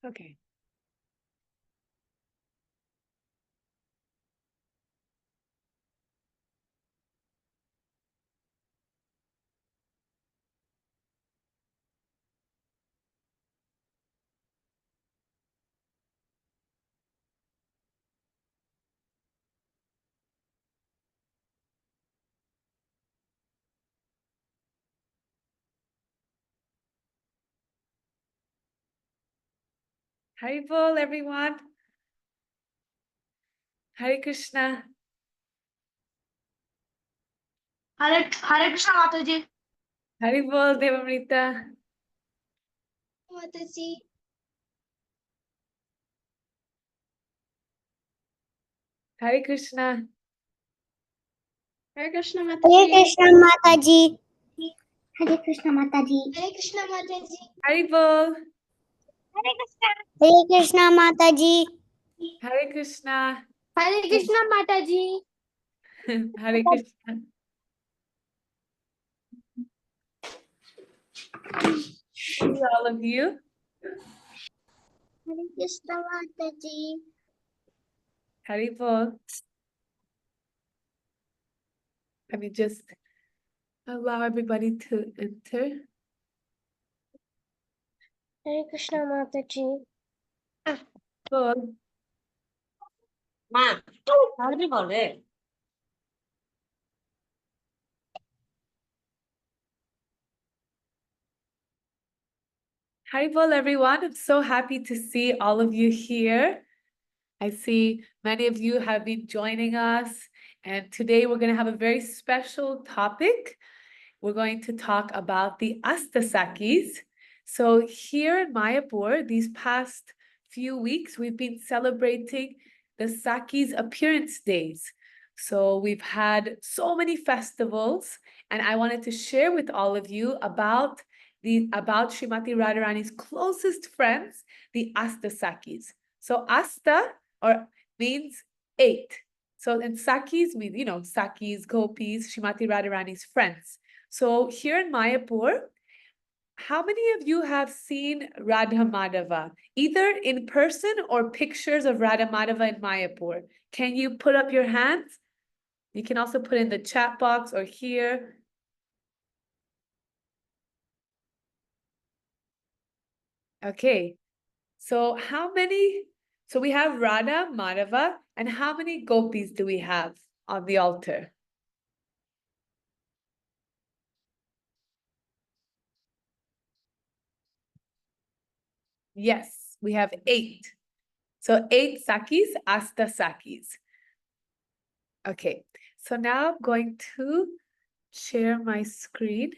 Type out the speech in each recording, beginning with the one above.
Okay. Haribol, everyone. Hare Krishna. Hare Krishna Mataji. Haribol, Devamrita. Mataji. Hare Krishna. Hare Krishna Hare Mataji. Krishna Mataji. Hare Krishna Mataji. Hare Krishna Mataji. Haribol. Hare Krishna. Hare Krishna Mataji. Hare Krishna. Hare Krishna Mataji. Hare Krishna. See all of you. Hare Krishna Mataji. Haribol. Let me just allow everybody to enter. Hare Krishna Mataji. Bol. Ma, তাড়াতাড়ি বলে। Haribol, everyone. I'm so happy to see all of you here. I see many of you have been joining us, and today we're going to have a very special topic. We're going to talk about the Ashta Sakhis. So here in Mayapur, these past few weeks, we've been celebrating the Sakhis appearance days. So we've had so many festivals, and I wanted to share with all of you about Srimati Radharani's closest friends, the Ashta Sakhis. So Ashta means 8. So and Sakhis means, Sakhis, gopis, Srimati Radharani's friends. So here in Mayapur, how many of you have seen Radha Madhava, either in person or pictures of Radha Madhava in Mayapur? Can you put up your hands? You can also put in the chat box or here. Okay, so so we have Radha Madhava, and how many gopis do we have on the altar? Yes, we have 8. So 8 Sakhis, Ashta Sakhis. Okay, so now I'm going to share my screen.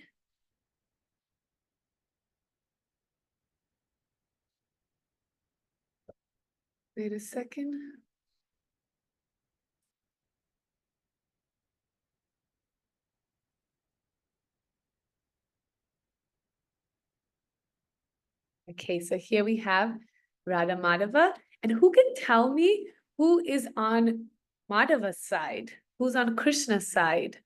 Wait a second. Okay, so here we have Radha Madhava. And who can tell me who is on Madhava's side? Who's on Krishna's side?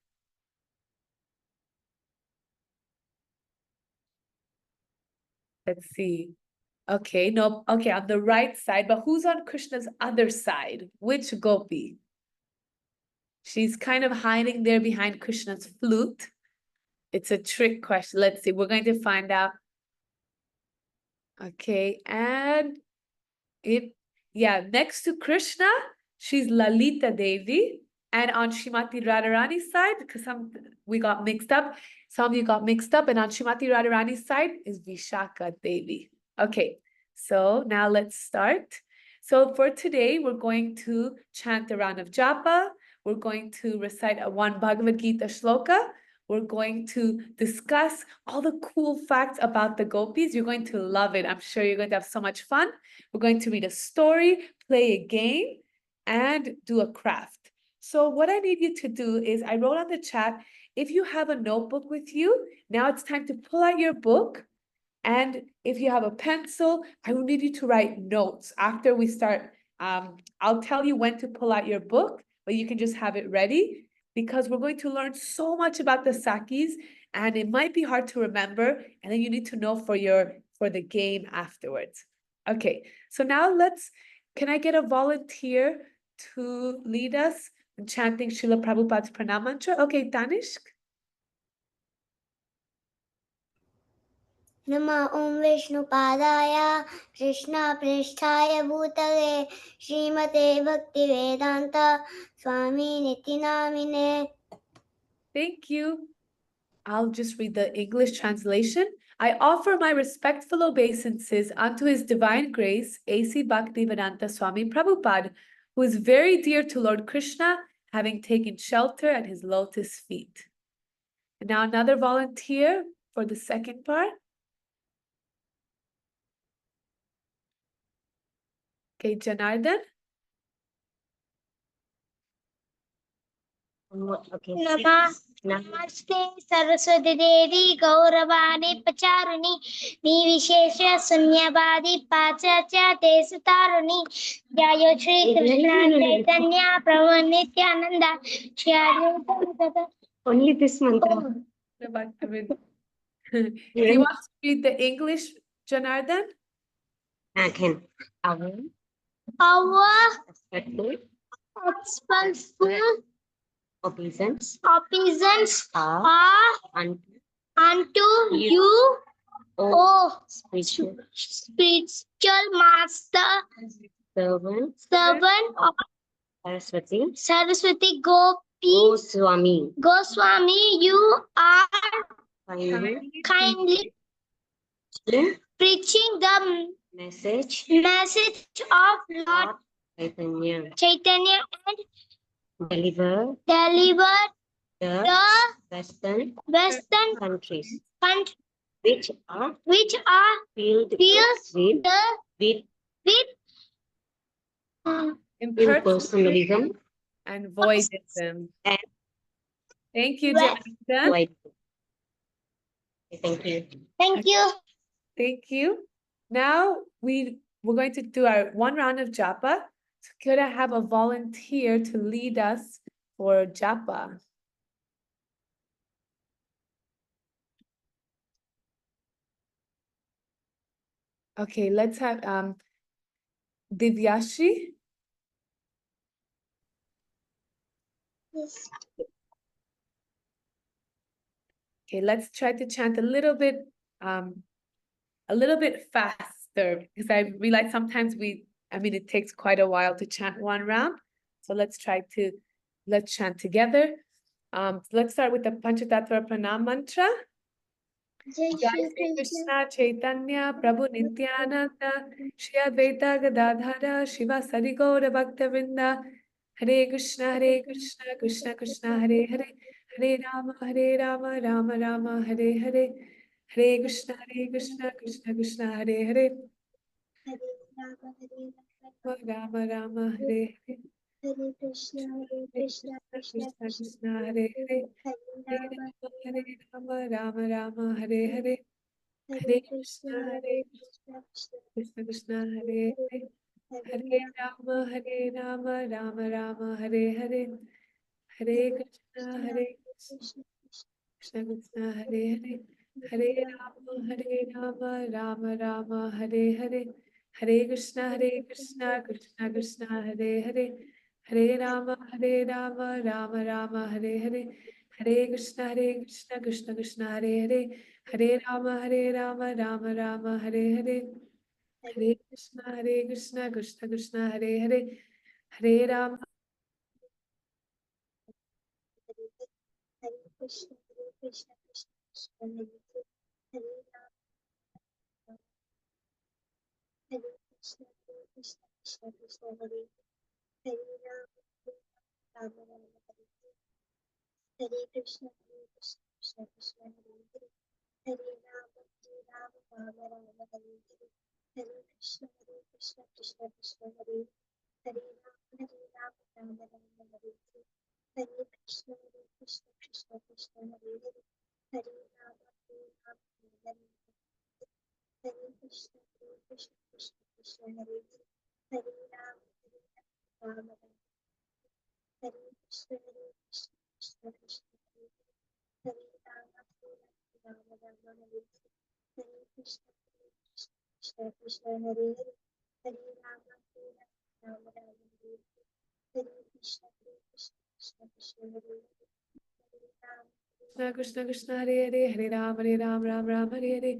Let's see. Okay, no, okay, on the right side, but who's on Krishna's other side? Which gopi? She's kind of hiding there behind Krishna's flute. It's a trick question. Let's see, we're going to find out. Okay, and next to Krishna, she's Lalita Devi. And on Srimati Radharani's side, because we got mixed up, some of you got mixed up, and on Srimati Radharani's side is Vishaka Devi. Okay, so now let's start. So for today, we're going to chant a round of japa. We're going to recite one Bhagavad Gita shloka. We're going to discuss all the cool facts about the gopis. You're going to love it. I'm sure you're going to have so much fun. We're going to read a story, play a game, and do a craft. So what I need you to do is, I wrote on the chat, if you have a notebook with you, now it's time to pull out your book. And if you have a pencil, I will need you to write notes after we start. I'll tell you when to pull out your book, but you can just have it ready, because we're going to learn so much about the Sakhis, and it might be hard to remember, and then you need to know for the game afterwards. Okay, so now can I get a volunteer to lead us in chanting Srila Prabhupada's Pranam Mantra? Okay, Tanishq. Nama Om Vishnu Padaya Krishna Pristhaya Bhutale Srimate Bhakti Vedanta Swami Niti Namine. Thank you. I'll just read the English translation. I offer my respectful obeisances unto His Divine Grace, A.C. Bhaktivedanta Swami Prabhupada, who is very dear to Lord Krishna, having taken shelter at His lotus feet. And now another volunteer for the second part. Okay, Janardhan. Okay. Namaste Saraswati Devi Gauravani Pacharuni Nivishesha Sunyavadi Pachacha Desutaruni Jayo Shri Krishna Chaitanya Prabhu Nityananda Shri Advaita. Only this mantra. Do you want to read the English, Janardhan? I can. Our respectful obeisance are unto you, O spiritual master, servant of Saraswati Goswami, you are kindly preaching the message of Lord Chaitanya and deliver the Western countries which are filled with impersonalism and voidism. and Thank you, Janardhan. void. Thank you. Thank you. Thank you. Now we're going to do our one round of japa. So could I have a volunteer to lead us for japa? Okay, let's have Divyashi. Yes. Okay, let's try to chant a little bit faster because I realize sometimes it takes quite a while to chant one round. So let's chant together. Let's start with the Panchatattva Pranam Mantra. Jai Jai Shri Shri Krishna. Krishna Chaitanya Prabhu Nityananda Shri Advaita Gadadhara Shiva Sadi Gaura Bhaktavinda Hare Krishna Krishna Krishna Hare Hare Hare Rama Rama Rama Hare Hare Hare Krishna Krishna Krishna Hare Hare Rama Rama Hare Hare Hare Krishna Krishna Krishna Krishna Krishna Hare Hare Hare Hare Rama Rama Hare Hare Hare Krishna Krishna Krishna Hare Hare Hare Rama Rama Hare Hare Hare Krishna Krishna Krishna Hare Hare Hare Rama Rama Hare Hare Hare Krishna Krishna Krishna Hare Hare Hare Rama Rama Rama Hare Hare Hare Krishna Krishna Krishna Hare Hare Hare Rama Rama Hare Hare Hare Krishna Krishna Krishna Hare Hare Hare Rama Krishna Krishna Hare Hare Hare Krishna Krishna Krishna Hare Hare Rama Rama Hare Hare Krishna Krishna Krishna Hare Hare Rama Rama Hare Hare Krishna Krishna Krishna Hare Hare Rama Rama Hare Hare Krishna Krishna Krishna Hare Hare Rama Hare Hare Krishna Krishna Hare Hare Rama Rama Hare Krishna Krishna Krishna Hare Hare Rama Rama Hare Hare Krishna Krishna Hare Hare Rama Rama Rama Hare Krishna Krishna Krishna Hare Krishna Krishna Hare Hare Hare Ram Ram Ram Hare Hare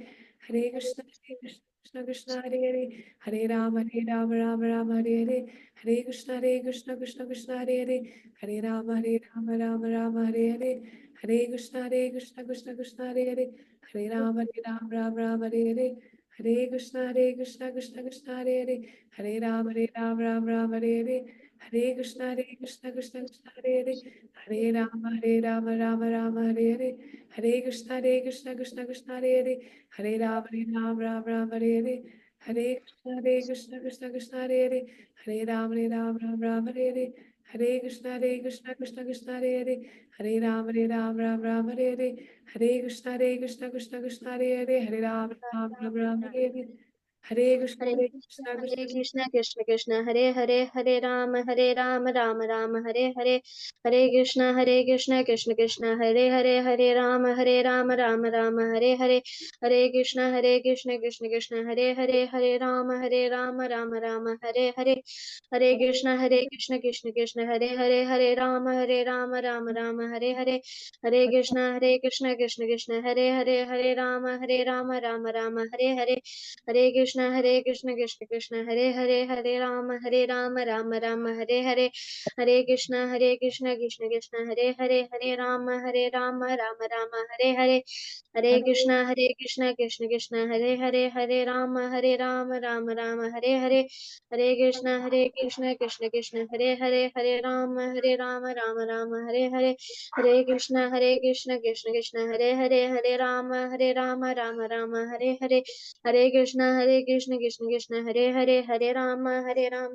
Hare Krishna Krishna Krishna Hare Hare Hare Ram Ram Hare Hare Hare Krishna Krishna Krishna Hare Hare Hare Ram Ram Hare Hare Hare Krishna Krishna Krishna Hare Hare Hare Ram Ram Hare Hare Hare Krishna Krishna Krishna Hare Hare Hare Ram Ram Hare Hare Hare Krishna Krishna Krishna Hare Hare Hare Ram Ram Hare Hare Hare Krishna Krishna Krishna Hare Hare Hare Ram Ram Hare Hare Hare Krishna Krishna Krishna Hare Hare Hare Ram Ram Hare Hare Hare Krishna Krishna Krishna Hare Hare Hare Ram Ram Hare Hare Hare Krishna Krishna Krishna Hare Hare Hare Ram Ram Hare Hare Hare Krishna Hare Krishna Krishna Krishna Krishna Hare Hare Hare Rama Rama Rama Hare Hare Hare Krishna Krishna Krishna Hare Hare Hare Rama Rama Rama Hare Hare Hare Krishna Krishna Krishna Hare Hare Hare Rama Rama Rama Hare Hare Hare Krishna Krishna Krishna Hare Hare Hare Rama Rama Hare Hare Hare Krishna Krishna Krishna Hare Hare Hare Rama Rama Rama Hare Hare Hare Krishna Krishna Krishna Hare Hare Hare Rama Rama Hare Hare Hare Krishna Krishna Krishna Hare Hare Hare Rama Rama Hare Hare Hare Krishna Krishna Krishna Hare Hare Hare Rama Rama Hare Hare Hare Krishna Krishna Krishna Hare Hare Hare Rama Rama Hare Hare Hare Krishna Krishna Krishna Hare Hare Hare Rama Rama Hare Hare Hare Krishna Krishna Krishna Hare Hare Hare Rama Rama Hare Hare Hare Krishna Krishna Krishna Hare Hare Hare Rama Rama Hare Hare Hare Krishna Krishna Krishna Hare Hare Hare Rama Rama Hare Hare Hare Krishna Krishna Krishna Hare Hare Hare Rama Rama Hare Hare Hare Krishna Krishna Krishna Hare Hare Hare Rama Hare Hare Krishna Krishna Krishna Hare Hare Rama Rama Hare Hare Hare Krishna, Hare Krishna, Krishna Krishna, Hare Hare, Hare Ram, Hare Ram,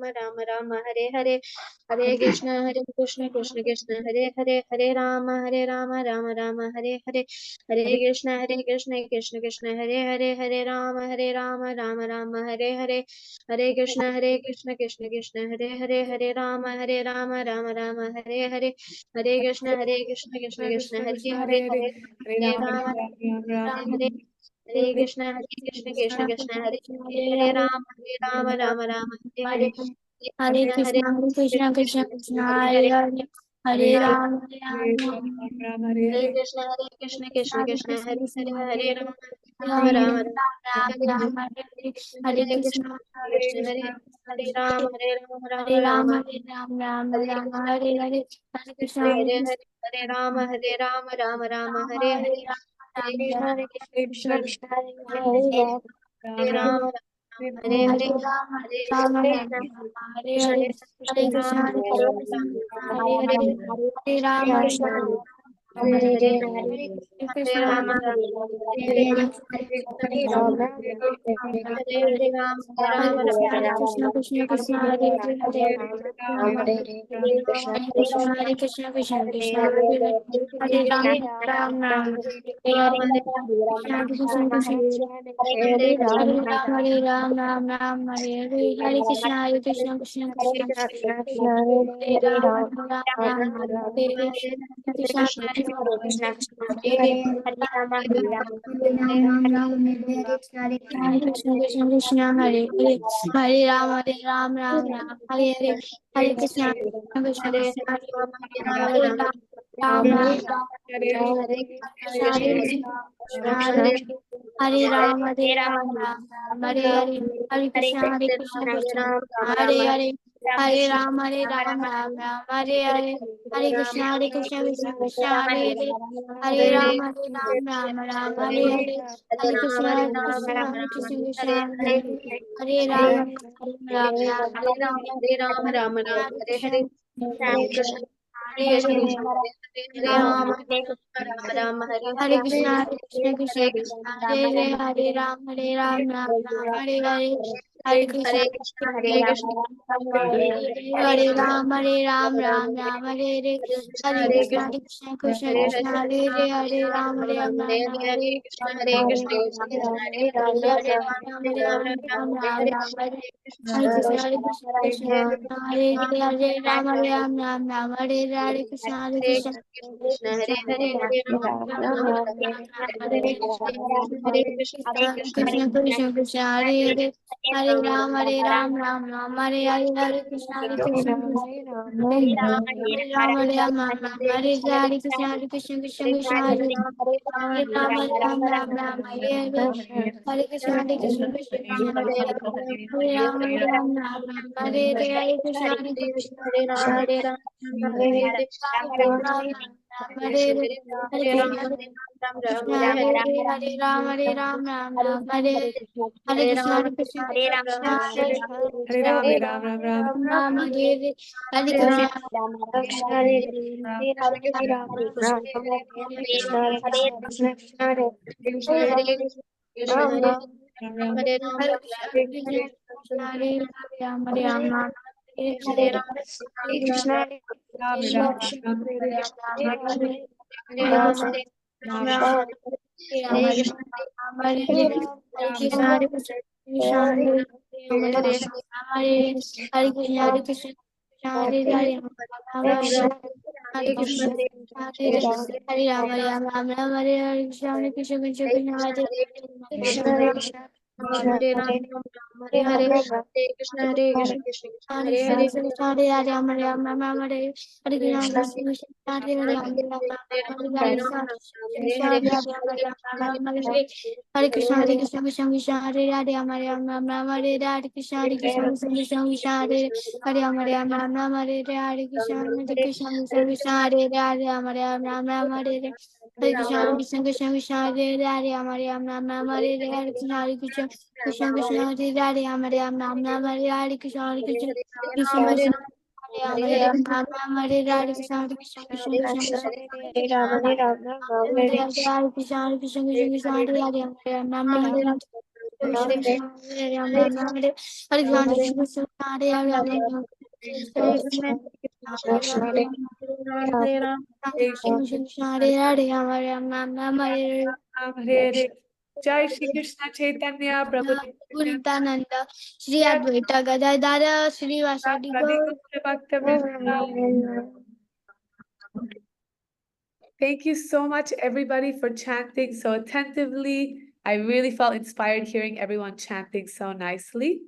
Hare Krishna Krishna Hare Krishna Krishna, Hare Krishna Hare Hare Hare Hare, Rama Ram, Rama Ram, Ram, Hare Ram, Hare Hare, Hare Hare Krishna, Krishna Krishna Krishna Hare Krishna, Hare Krishna Rama Hare Rama Hare Ram, Rama Hare Ram, Ram, Hare Ram, Krishna Hare Hare, Hare Krishna, Hare Hare Hare Krishna, Hare Rama Rama Rama Ram, Hare Hare Hare Ram, Hare Ram, Krishna Ram, Krishna Krishna, Hare Hare Hare, Hare Rama Hare Hare Hare Rama, Hare Rama Krishna Rama, Hare Krishna Hare, Hare Krishna Krishna, Rama Hare Krishna, Hare Hare Hare Hare, Hare Rama, Hare Rama, Hare Hare Hare Hare Hare Krishna, Rama Hare Hare Hare Hare, Hare Hare Krishna Rama, Hare Hare Hare Rama Krishna, Hare Rama Krishna, Krishna Krishna, Hare Hare, Hare Rama, Hare Krishna, Hare Krishna, Krishna Krishna, Hare Hare, Hare Rama, Ram Ram, Hare Hare, Hare Krishna, Krishna Hare Hare Ram, Hare Ram, Ram Ram, Hare Hare, Hare Krishna, Hare Krishna, Krishna Krishna, Hare Ram, Ram Ram, Hare Hare, Hare Krishna, Hare Krishna, Hare Ram Ram, Hare Krishna, Krishna Krishna, Hare Hare, Hare Ram, Ram Ram, Hare Hare, Hare Krishna, Krishna Krishna, Hare Ram, Ram Ram, Krishna, Hare Krishna, Hare Hare Ram, Ram Ram, Hare Hare, Hare Krishna, Krishna Krishna, Hare Hare, Hare Ram, Ram Ram, Hare Hare, Hare Krishna, Krishna Krishna, Hare Hare, Hare Ram, Ram Ram, Hare Hare, Hare Krishna, Krishna Krishna, Hare Hare, Hare Ram, Ram Ram, Hare Hare, Hare Hare Krishna, Hare Krishna Hare Hare, Hare Ram Rama, Ram, Rama Rama, Hare Hare Hare, Krishna, Krishna Hare Krishna, Hare Hare, Hare Ram, Ram Ram, Hare Hare, Hare Krishna, Hare Hare Krishna, Hare Ram, Ram Ram, Hare Hare, Hare Krishna, Krishna Krishna, Krishna Hare Hare, Hare Ram, Ram Hare Hare Krishna, Hare Krishna, Hare Krishna, Krishna Krishna, Hare Hare, Hare Ram, Ram Hare Hare, Hare Krishna, Hare Krishna, Krishna Hare Hare, Hare Krishna Krishna Krishna Hare Hare, Hare Ram, Ram Hare Hare, Hare Krishna, Hare Krishna, Hare Ram, Ram Hare Hare, Hare Krishna, Hare Krishna, Krishna Krishna Hare Hare Ram, Ram Hare Hare, Hare Krishna, Hare Krishna, Krishna Krishna Hare Ram, Ram Hare Hare, Hare Krishna, Hare Krishna, Hare Hare, Hare Krishna, Krishna Hare Hare Ram, Ram Hare Hare, Hare Krishna, Hare Krishna, Krishna Hare Hare Ram, Hare Ram, Ram Ram. Ram Hare Hare, Hare Krishna, Ram Ram. Hare Krishna, Hare Ram, Ram Hare Hare, Hare Krishna, Ram Krishna Ram Krishna, Ram Hare Hare, Hare Krishna, Ram Ram Ram. Ram Hare Hare, Hare Krishna, Hare Krishna, Krishna Hare Ram, Hare Hare, Hare Krishna, Hare Krishna, Hare Hare, Ram Hare Krishna, Hare Hare Ram, Ram Hare Hare Krishna, Hare Krishna, Krishna Krishna Hare Krishna, Hare Krishna, Hare Ram, Hare Hare, Hare Krishna, Hare Krishna, Krishna Krishna, Hare Hare Krishna, Hare, Krishna Hare Hare, Ram Ram Hare Hare, Hare Krishna, Krishna Krishna Hare Hare, Ram Hare Krishna, Krishna Hare Hare, Ram Hare Hare, Hare Krishna, Hare Krishna, Krishna Krishna Hare Hare, Ram Hare Hare, Hare Krishna, Hare Krishna, Krishna Krishna Hare Hare, Ram Hare Hare, Hare Krishna, Hare Krishna, Krishna Krishna Hare Hare, Ram Hare Hare, Hare Krishna, Krishna Krishna Krishna Hare Hare, Ram Hare Hare, Hare Krishna, Hare Krishna, Krishna Krishna Hare Hare, Ram Hare Hare, Krishna Hare Krishna, Krishna Krishna Hare Hare, Hare Krishna, Hare Krishna, Krishna Krishna Hare Hare, Hare Krishna, Hare Krishna, Krishna Krishna Hare Hare, Ram Hare Hare, Krishna Krishna Hare Ram, Ram Hare, Hare Krishna, Krishna Krishna Hare Hare, Ram Ram Hare Hare, Krishna, Hare Hare Hare Ram, Krishna, Hare Hare, Ram Hare, Hare Hare. Jai Shri Krishna Chaitanya Prabhu Nityananda, Shri Advaita Gadadhara, Shri Vasadi Gaur. Thank you so much, everybody, for chanting so attentively. I really felt inspired hearing everyone chanting so nicely.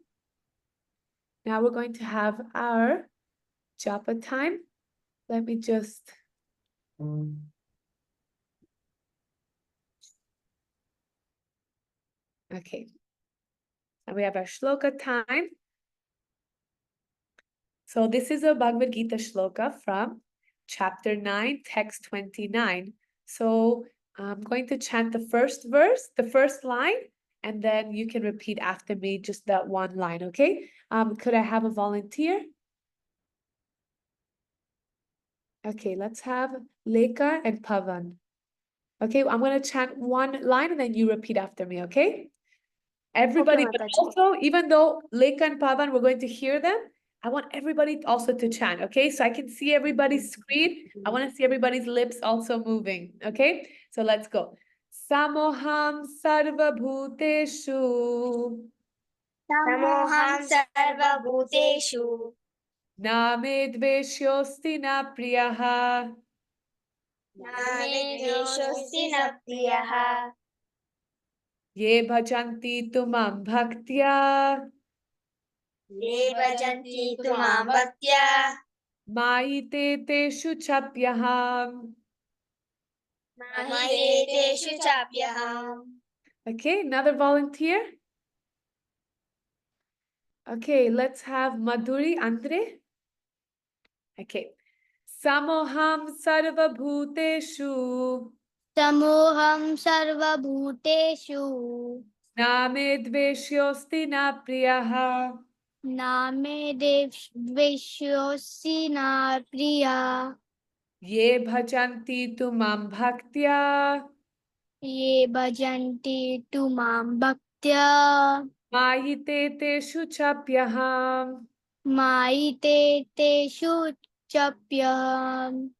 Now we're going to have our japa time. Let me just. Okay. And we have our shloka time. So this is a Bhagavad Gita shloka from chapter 9, text 29. So I'm going to chant the first verse, the first line, and then you can repeat after me just that one line, okay? Could I have a volunteer? Okay, let's have Leka and Pavan. Okay, I'm going to chant one line and then you repeat after me, okay? Everybody, but also, even though Leka and Pavan, we're going to hear them, I want everybody also to chant, okay? So I can see everybody's screen. I want to see everybody's lips also moving, okay? So let's go. Samoham sarva bhuteshu. Samoham sarvabhuteshu Name dveshyosti na priyaha. name dveshosti na priyaha Ye bhajanti tumam bhaktya. ye bhajanti tumam bhaktya Maite teshu chapyaham. mahiteshu chapyaham. Okay, another volunteer. Okay, let's have Madhuri Andre. Okay. Samoham sarva bhuteshu. Samoham sarva bhuteshu, Name dveshyosti na priyaha. name deveshyosi na priya, Ye bhajanti tumam bhaktya. ye bhajanti tumam bhaktya. Mahite teshu chapyaham. Maite teshu chapyaham.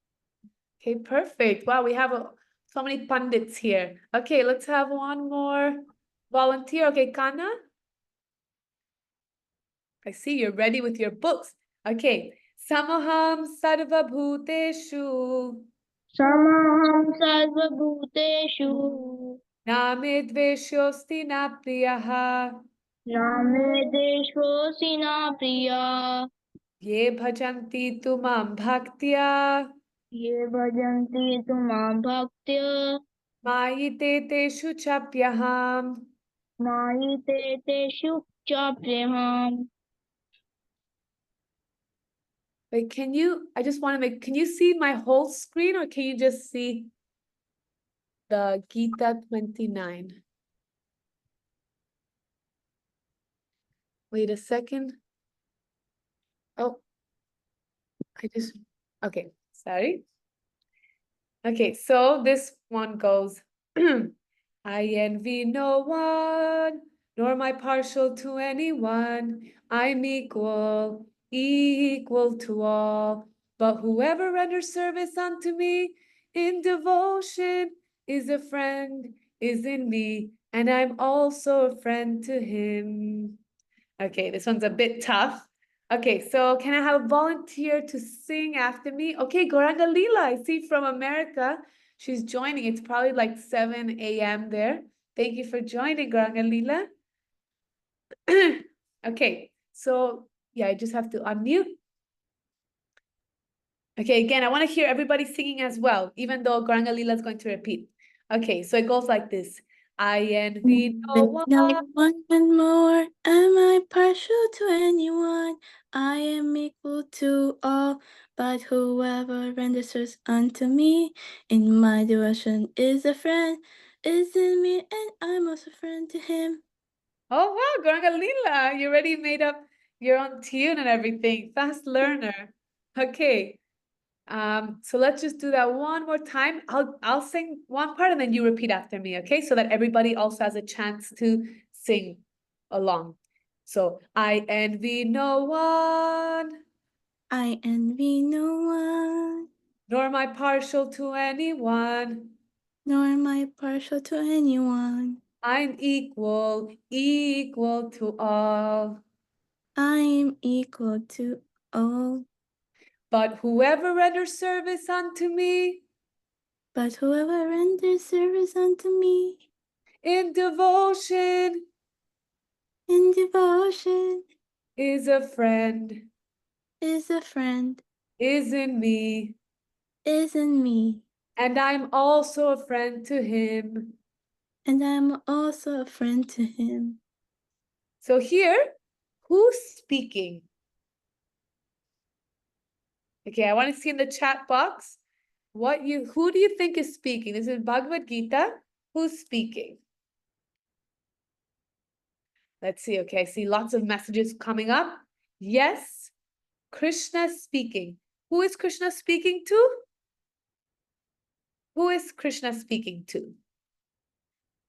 Okay, perfect. Wow, we have so many pundits here. Okay, let's have one more volunteer. Okay, Kana. I see you're ready with your books. Okay. Samaham sarva bhuteshu. Samaham sarvabhuteshu. Name dveshyosti na priyaha. Name deshvosina priya. Ye bhajanti tumam bhaktya. Ye bhajanti tumam bhaktya. Mayite teshu chapyaham. Maite teshu chapyaham. Wait, I just want to can you see my whole screen or can you just see the Gita 29? Wait a second. Oh, okay, sorry. Okay, so this one goes, I envy no one, nor am I partial to anyone. I'm equal to all. But whoever renders service unto me in devotion is a friend, is in me, and I'm also a friend to him. Okay, this one's a bit tough. Okay, so can I have a volunteer to sing after me? Okay, Goranga Leela, I see from America. She's joining. It's probably like 7 a.m. there. Thank you for joining, Goranga Leela. Okay, so yeah, I just have to unmute. Okay, again, I want to hear everybody singing as well, even though Goranga Leela is going to repeat. Okay, so it goes like this. I envy no one. No one and more am I partial to anyone. I am equal to all, but whoever renders service unto me in my devotion is a friend, is in me, and I'm also a friend to him. Oh wow, Goranga Leela, you already made up your own tune and everything. Fast learner. Okay. So let's just do that one more time. I'll sing one part and then you repeat after me, okay? So that everybody also has a chance to sing along. So I envy no one, I envy no one, nor am I partial to anyone. nor am I partial to anyone. I'm equal to all. I am equal to all, But whoever renders service unto me but whoever renders service unto me in devotion in devotion is a friend, is a friend, is in me, is in me, and I'm also a friend to him. and I am also a friend to him. So here, who's speaking? Okay, I want to see in the chat box who do you think is speaking? This is Bhagavad Gita. Who's speaking? Let's see. Okay, I see lots of messages coming up. Yes, Krishna speaking. Who is Krishna speaking to? Who is Krishna speaking to?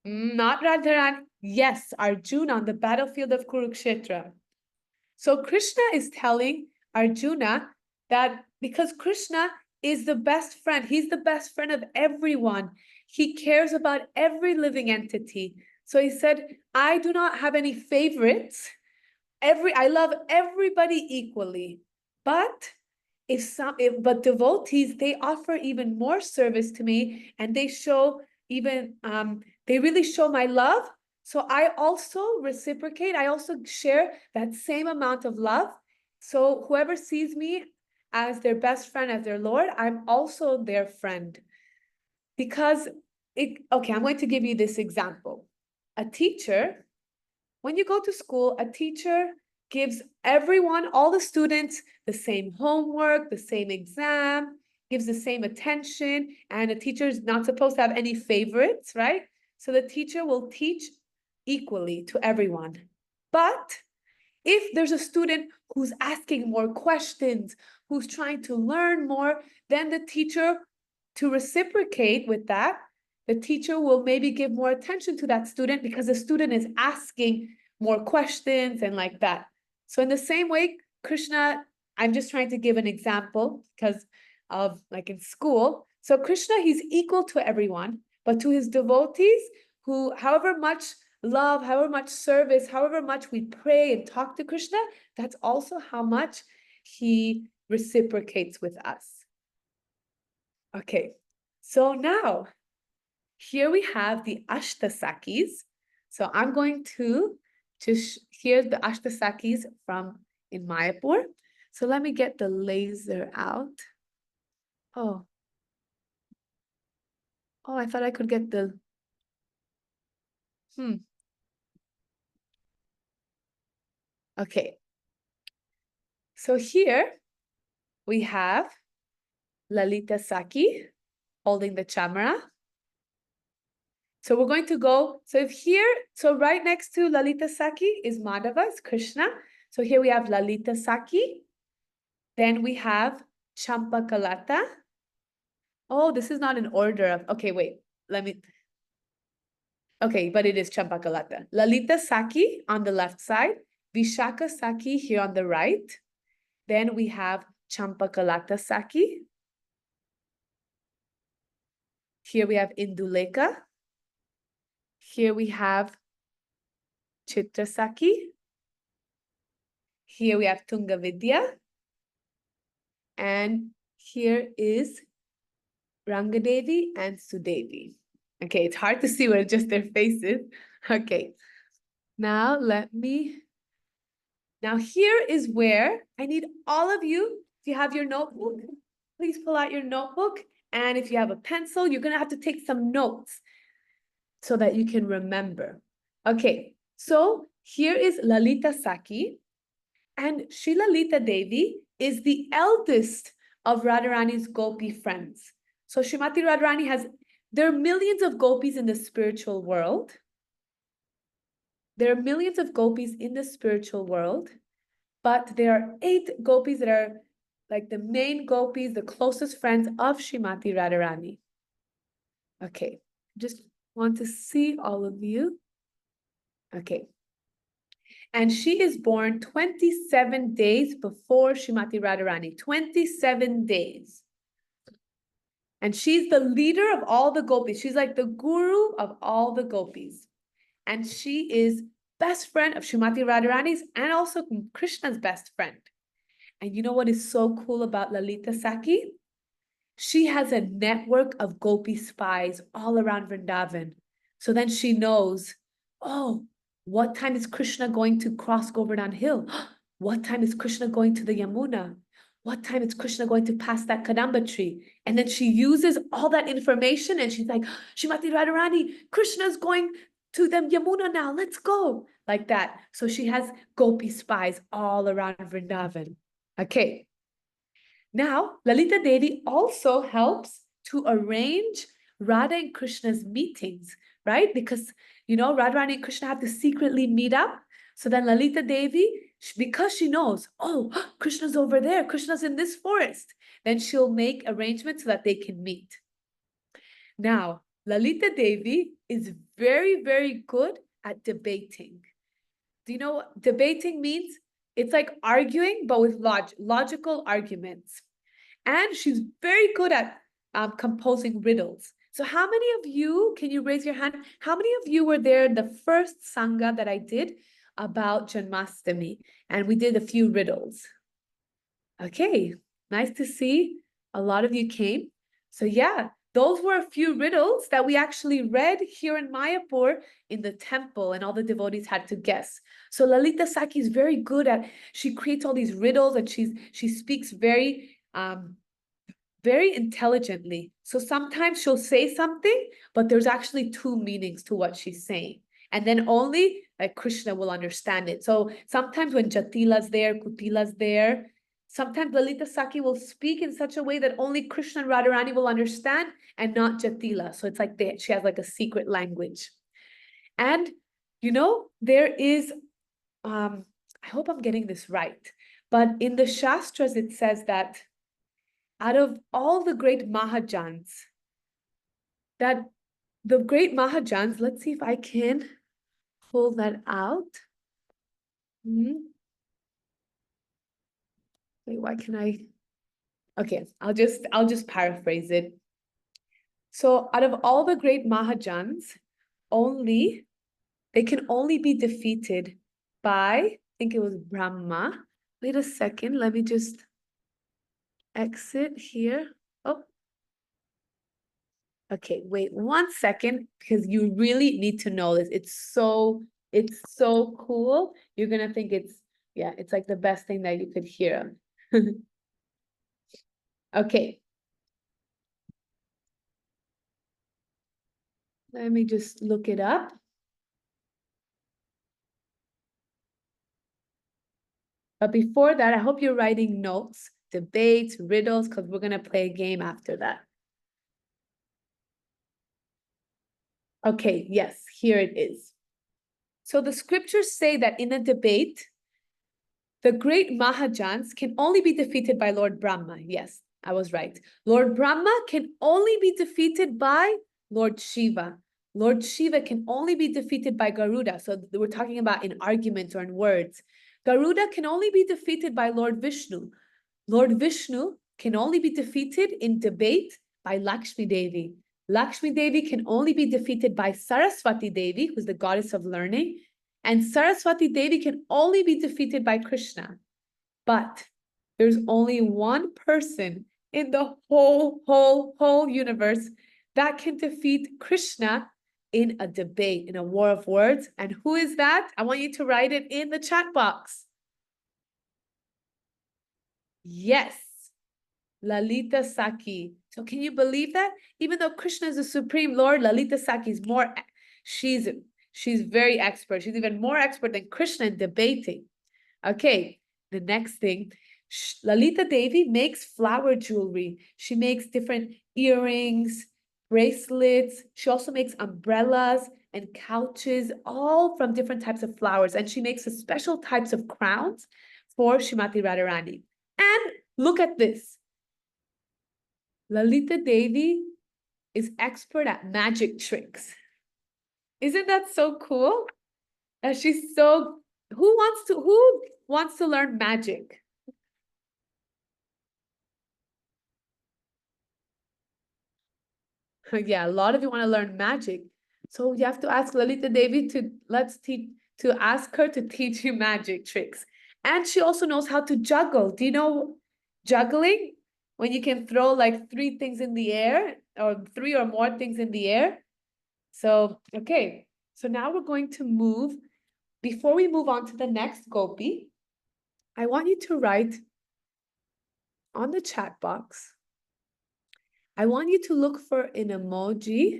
Not Radharani. Yes, Arjuna on the battlefield of Kurukshetra. So Krishna is telling Arjuna that because Krishna is the best friend, he's the best friend of everyone. He cares about every living entity. So he said, I do not have any favorites. I love everybody equally. But but devotees, they offer even more service to me and they show even they really show my love. So I also reciprocate, I also share that same amount of love. So whoever sees me as their best friend, as their Lord, I'm also their friend. Because okay, I'm going to give you this example. A teacher, when you go to school, a teacher gives everyone, all the students, the same homework, the same exam, gives the same attention, and a teacher is not supposed to have any favorites, right? So the teacher will teach equally to everyone. But if there's a student who's asking more questions, who's trying to learn more, then the teacher, to reciprocate with that, the teacher will maybe give more attention to that student because the student is asking more questions and like that. So in the same way, Krishna, I'm just trying to give an example because of like in school. So Krishna, he's equal to everyone, but to his devotees who, however much love, however much service, however much we pray and talk to Krishna, that's also how much he reciprocates with us. Okay, so now here we have the Ashta Sakhis. So I'm going to just hear the Ashta Sakhis from in Mayapur. So let me get the laser out. Oh, I thought I could get the, Okay. So here we have Lalita Sakhi holding the chamara. So we're going to go, so right next to Lalita Sakhi is Madhava, is Krishna. So here we have Lalita Sakhi. Then we have Champakalata. Oh, this is not an order of, okay, wait, okay, but it is Champakalata. Lalita Sakhi on the left side, Vishaka Sakhi here on the right. Then we have Champakalata Sakhi. Here we have Induleka. Here we have Chitra Sakhi. Here we have Tungavidya. And here is Rangadevi and Sudevi. Okay, it's hard to see with just their faces. Okay, now here is where I need all of you, if you have your notebook, please pull out your notebook. And if you have a pencil, you're gonna have to take some notes so that you can remember. Okay, so here is Lalita Sakhi, and Sri Lalita Devi is the eldest of Radharani's Gopi friends. So Srimati Radharani there are millions of gopis in the spiritual world. There are millions of gopis in the spiritual world, but there are 8 gopis that are like the main gopis, the closest friends of Srimati Radharani. Okay, just want to see all of you. Okay. And she is born 27 days before Srimati Radharani, 27 days. And she's the leader of all the gopis. She's like the guru of all the gopis. And she is best friend of Srimati Radharani's and also Krishna's best friend. And you know what is so cool about Lalita Sakhi? She has a network of gopi spies all around Vrindavan. So then she knows, oh, what time is Krishna going to cross Govardhan Hill? What time is Krishna going to the Yamuna? What time is Krishna going to pass that Kadamba tree? And then she uses all that information and she's like, Srimati Radharani, Krishna's going to the Yamuna now, let's go. Like that. So she has gopi spies all around Vrindavan. Okay. Now, Lalita Devi also helps to arrange Radha and Krishna's meetings, right? Because, Radharani and Krishna have to secretly meet up. So then Lalita Devi, because she knows, oh, Krishna's over there, Krishna's in this forest, then she'll make arrangements so that they can meet. Now, Lalita Devi is very, very good at debating. Do you know what debating means? It's like arguing, but with logical arguments. And she's very good at composing riddles. So how many of you, can you raise your hand? How many of you were there in the first Sangha that I did about Janmastami? And we did a few riddles. Okay, nice to see a lot of you came. So yeah, those were a few riddles that we actually read here in Mayapur in the temple, and all the devotees had to guess. So Lalita Sakhi is very good at, she creates all these riddles and she speaks very intelligently. So sometimes she'll say something, but there's actually 2 meanings to what she's saying. And then only Krishna will understand it. So sometimes when Jatila's there, Kutila's there, sometimes Lalita Sakhi will speak in such a way that only Krishna and Radharani will understand and not Jatila. So it's like she has like a secret language. And, there is, I hope I'm getting this right, but in the Shastras, it says that out of all the great Mahajans, let's see if I can pull that out. Mhm. Wait, why can I? Okay, I'll just paraphrase it. So out of all the great Mahajans, they can only be defeated by, I think it was Brahma. Wait a second, let me just exit here. Oh, okay, wait 1 second, because you really need to know this. It's so cool. You're gonna think it's like the best thing that you could hear. Okay. Let me just look it up. But before that, I hope you're writing notes, debates, riddles, because we're gonna play a game after that. Okay, yes, here it is. So the scriptures say that in a debate, the great Mahajans can only be defeated by Lord Brahma. Yes, I was right. Lord Brahma can only be defeated by Lord Shiva. Lord Shiva can only be defeated by Garuda. So we're talking about in arguments or in words. Garuda can only be defeated by Lord Vishnu. Lord Vishnu can only be defeated in debate by Lakshmi Devi. Lakshmi Devi can only be defeated by Saraswati Devi, who's the goddess of learning. And Saraswati Devi can only be defeated by Krishna. But there's only one person in the whole universe that can defeat Krishna in a debate, in a war of words. And who is that? I want you to write it in the chat box. Yes, Lalita Sakhi. So can you believe that? Even though Krishna is the supreme Lord, Lalita Sakhi is more, she's very expert. She's even more expert than Krishna in debating. Okay, the next thing, Lalita Devi makes flower jewelry. She makes different earrings, bracelets. She also makes umbrellas and couches, all from different types of flowers. And she makes a special types of crowns for Srimati Radharani. And look at this. Lalita Devi is expert at magic tricks. Isn't that so cool? That she's so, who wants to learn magic? Yeah, a lot of you want to learn magic. So you have to ask Lalita Devi to ask her to teach you magic tricks. And she also knows how to juggle. Do you know juggling? When you can throw like 3 things in the air or 3 or more things in the air. So, okay. So now we're going to move. Before we move on to the next Gopi, I want you to write on the chat box. I want you to look for an emoji.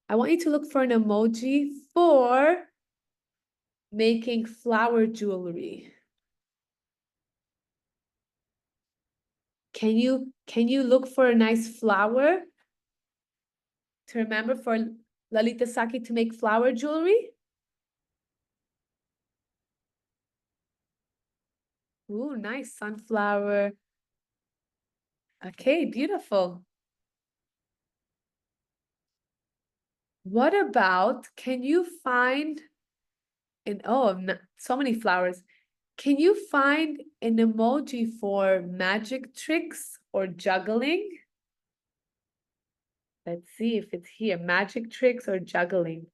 I want you to look for an emoji for making flower jewelry. Can you look for a nice flower to remember for Lalita Sakhi to make flower jewelry? Ooh, nice sunflower. Okay, beautiful. What about, can you find so many flowers. Can you find an emoji for magic tricks or juggling? Let's see if it's here. Magic tricks or juggling.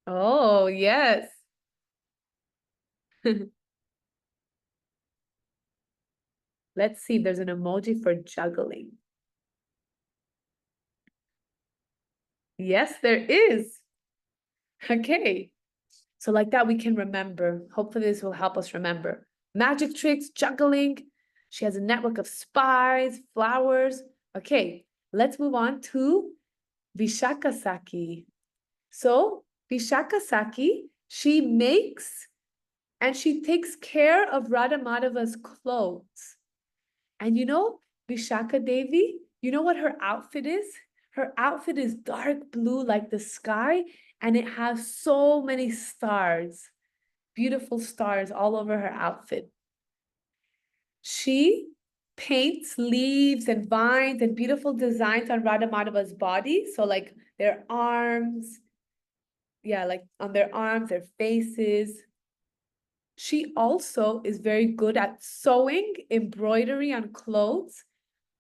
Oh, yes. Let's see, there's an emoji for juggling. Yes, there is. Okay. So like that, we can remember. Hopefully this will help us remember. Magic tricks, juggling. She has a network of spies, flowers. Okay, let's move on to Vishaka Sakhi. So Vishaka Sakhi, she makes and she takes care of Radha Madhava's clothes. And you know, Vishaka Devi, you know what her outfit is? Her outfit is dark blue like the sky, and it has so many stars, beautiful stars all over her outfit. She paints leaves and vines and beautiful designs on Radha Madhava's body. So like their arms, yeah, like on their arms, their faces. She also is very good at sewing, embroidery on clothes.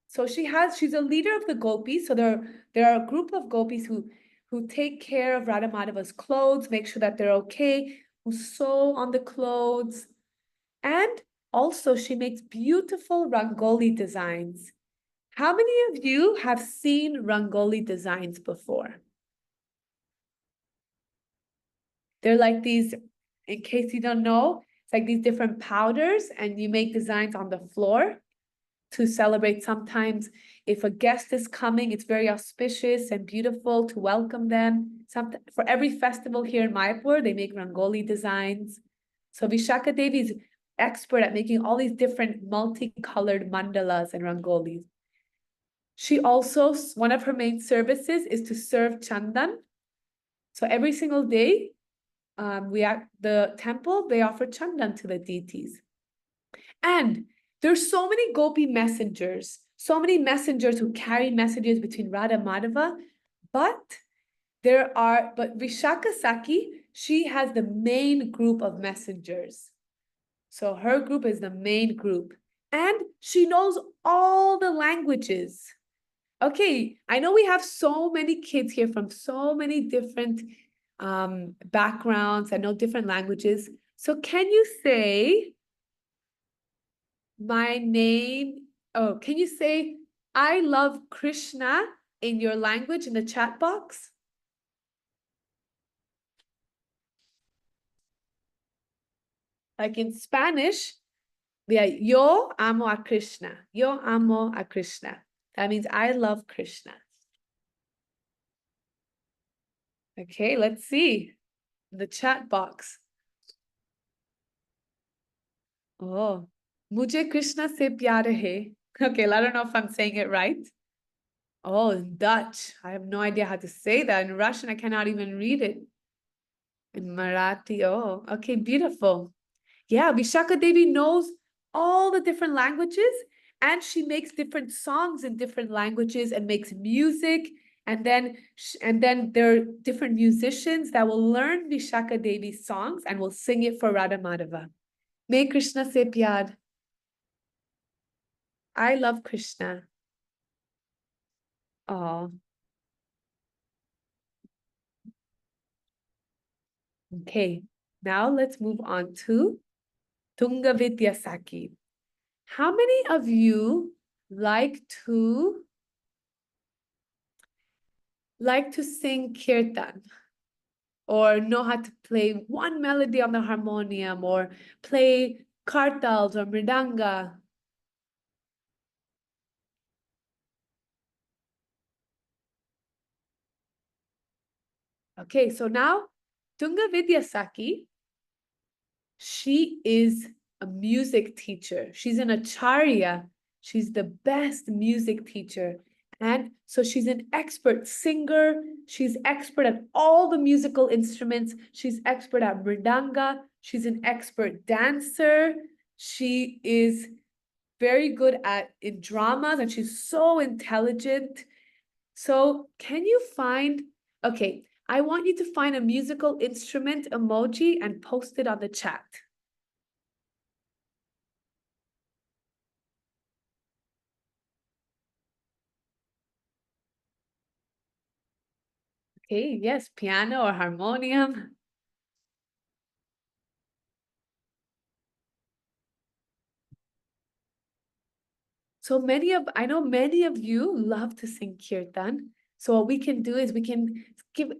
So she's a leader of the gopis. So there are a group of gopis who take care of Radha Madhava's clothes, make sure that they're okay, who sew on the clothes. And also she makes beautiful Rangoli designs. How many of you have seen Rangoli designs before? They're like these, in case you don't know, it's like these different powders and you make designs on the floor to celebrate. Sometimes if a guest is coming, it's very auspicious and beautiful to welcome them. For every festival here in Mayapur, they make Rangoli designs. So Vishaka Devi is expert at making all these different multicolored mandalas and Rangolis. She also, one of her main services is to serve chandan. So every single day, we at the temple, they offer chandan to the deities. And there's so many gopi messengers, so many messengers who carry messages between Radha Madhava, but Vishaka Sakhi, she has the main group of messengers. So her group is the main group. And she knows all the languages. Okay, I know we have so many kids here from so many different backgrounds. I know different languages. So can you say my name? Oh, can you say I love Krishna in your language in the chat box? Like in Spanish, yeah, yo amo a Krishna. Yo amo a Krishna. That means I love Krishna. Okay, let's see the chat box. Oh, mujhe Krishna se pyar hai. Okay, I don't know if I'm saying it right. Oh, in Dutch. I have no idea how to say that. In Russian, I cannot even read it. In Marathi, oh, okay, beautiful. Yeah, Vishaka Devi knows all the different languages and she makes different songs in different languages and makes music. And then there are different musicians that will learn Vishaka Devi's songs and will sing it for Radha Madhava. May Krishna se pyar. I love Krishna. Oh. Okay, now let's move on to Tunga Vidya Sakhi. How many of you like to sing kirtan or know how to play one melody on the harmonium or play kartals or mridanga? Okay, so now Tunga Vidya Sakhi, she is a music teacher. She's an acharya. She's the best music teacher. And so she's an expert singer. She's expert at all the musical instruments. She's expert at mridanga. She's an expert dancer. She is very good in dramas and she's so intelligent. So can you find, okay, I want you to find a musical instrument emoji and post it on the chat. Okay, yes, piano or harmonium. So I know many of you love to sing kirtan. So what we can do is we can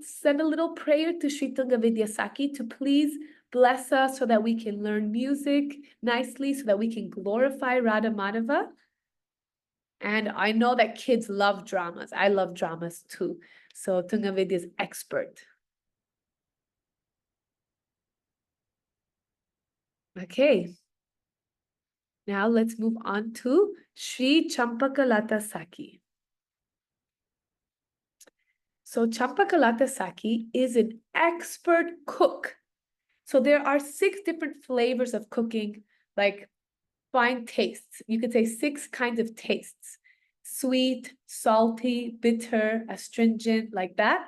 send a little prayer to Sri Tunga Vidya Sakhi to please bless us so that we can learn music nicely, so that we can glorify Radha Madhava. And I know that kids love dramas. I love dramas too. So Tunga Vidya is expert. Okay. Now let's move on to Sri Champakalata Sakhi. So Champakalata Sakhi is an expert cook. So there are 6 different flavors of cooking, like fine tastes. You could say 6 kinds of tastes: sweet, salty, bitter, astringent, like that.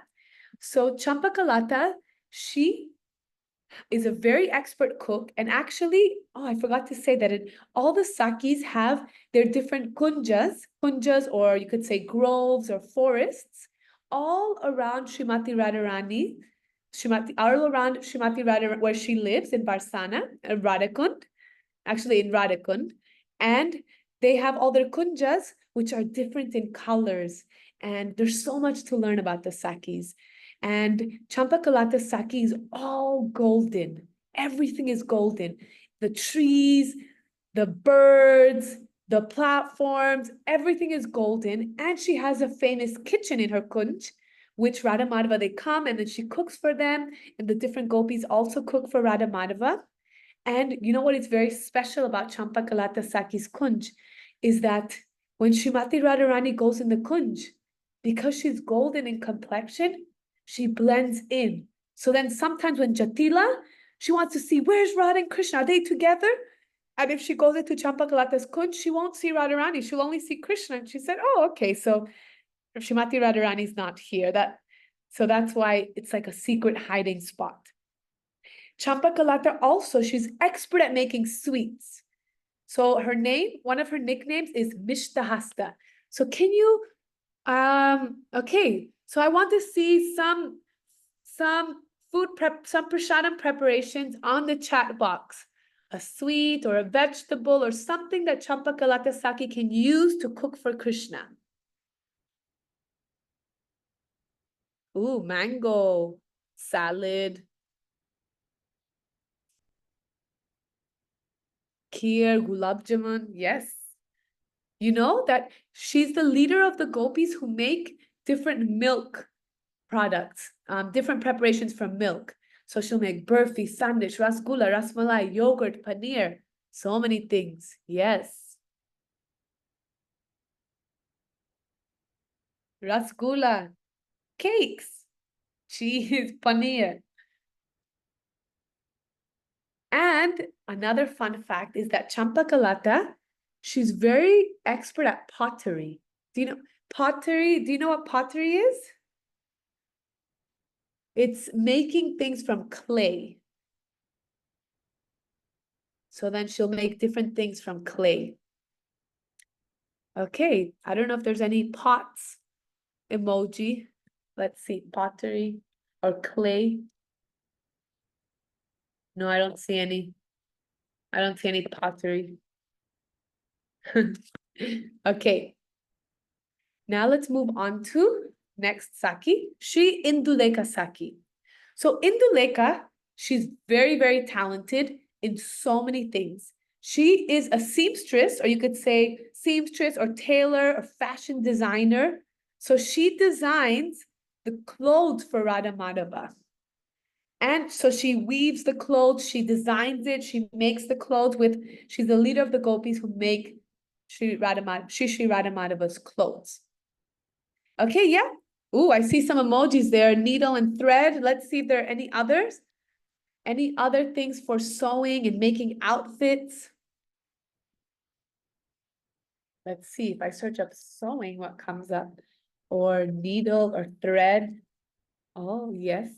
So Champakalata, She is a very expert cook. And actually, oh, I forgot to say that all the Sakhis have their different kunjas, or you could say groves or forests, all around Srimati Radharani, all around Srimati Radharani, where she lives in Barsana, Radhakund, actually in Radhakund. And they have all their kunjas, which are different in colors. And there's so much to learn about the Sakhis. And Champakalata Sakhi is all golden. Everything is golden. The trees, the birds, the platforms, everything is golden. And she has a famous kitchen in her kunj, which Radha Madhava, they come and then she cooks for them. And the different gopis also cook for Radha Madhava. And you know what is very special about Champakalata Sakhi's kunj is that when Srimati Radharani goes in the kunj, because she's golden in complexion, she blends in. So then sometimes when Jatila, she wants to see, where's Radha and Krishna? Are they together? And if she goes into Champakalata's kunj, she won't see Radharani. She'll only see Krishna. And she said, oh, okay, so Srimati Radharani is not here. So that's why it's like a secret hiding spot. Champakalata also, she's expert at making sweets. So her name, one of her nicknames is Mishtahasta. So can you, okay, so I want to see some food prep, some prasadam preparations on the chat box. A sweet or a vegetable or something that Champakalata Sakhi can use to cook for Krishna. Ooh, mango, salad, kheer, gulab jamun, yes. You know that she's the leader of the gopis who make different milk products, different preparations from milk. So she'll make burfi, sandesh, rasgulla, rasmalai, yogurt, paneer, so many things. Yes. Rasgulla, cakes, cheese, paneer. And another fun fact is that Champakalata, she's very expert at pottery. Do you know pottery? Do you know what pottery is? It's making things from clay. So then she'll make different things from clay. Okay, I don't know if there's any pots emoji. Let's see, pottery or clay. No, I don't see any. I don't see any pottery. Okay. Now let's move on to next Sakhi, Shri Indulekha Sakhi. So Indulekha, she's very, very talented in so many things. She is a seamstress, or you could say seamstress or tailor or fashion designer. So she designs the clothes for Radha Madhava. And so she weaves the clothes, she designs it, she makes the clothes she's the leader of the gopis who make Sri Radha Madhava's clothes. Okay, yeah. Ooh, I see some emojis there, needle and thread. Let's see if there are any others. Any other things for sewing and making outfits? Let's see if I search up sewing, what comes up? Or needle or thread. Oh, yes.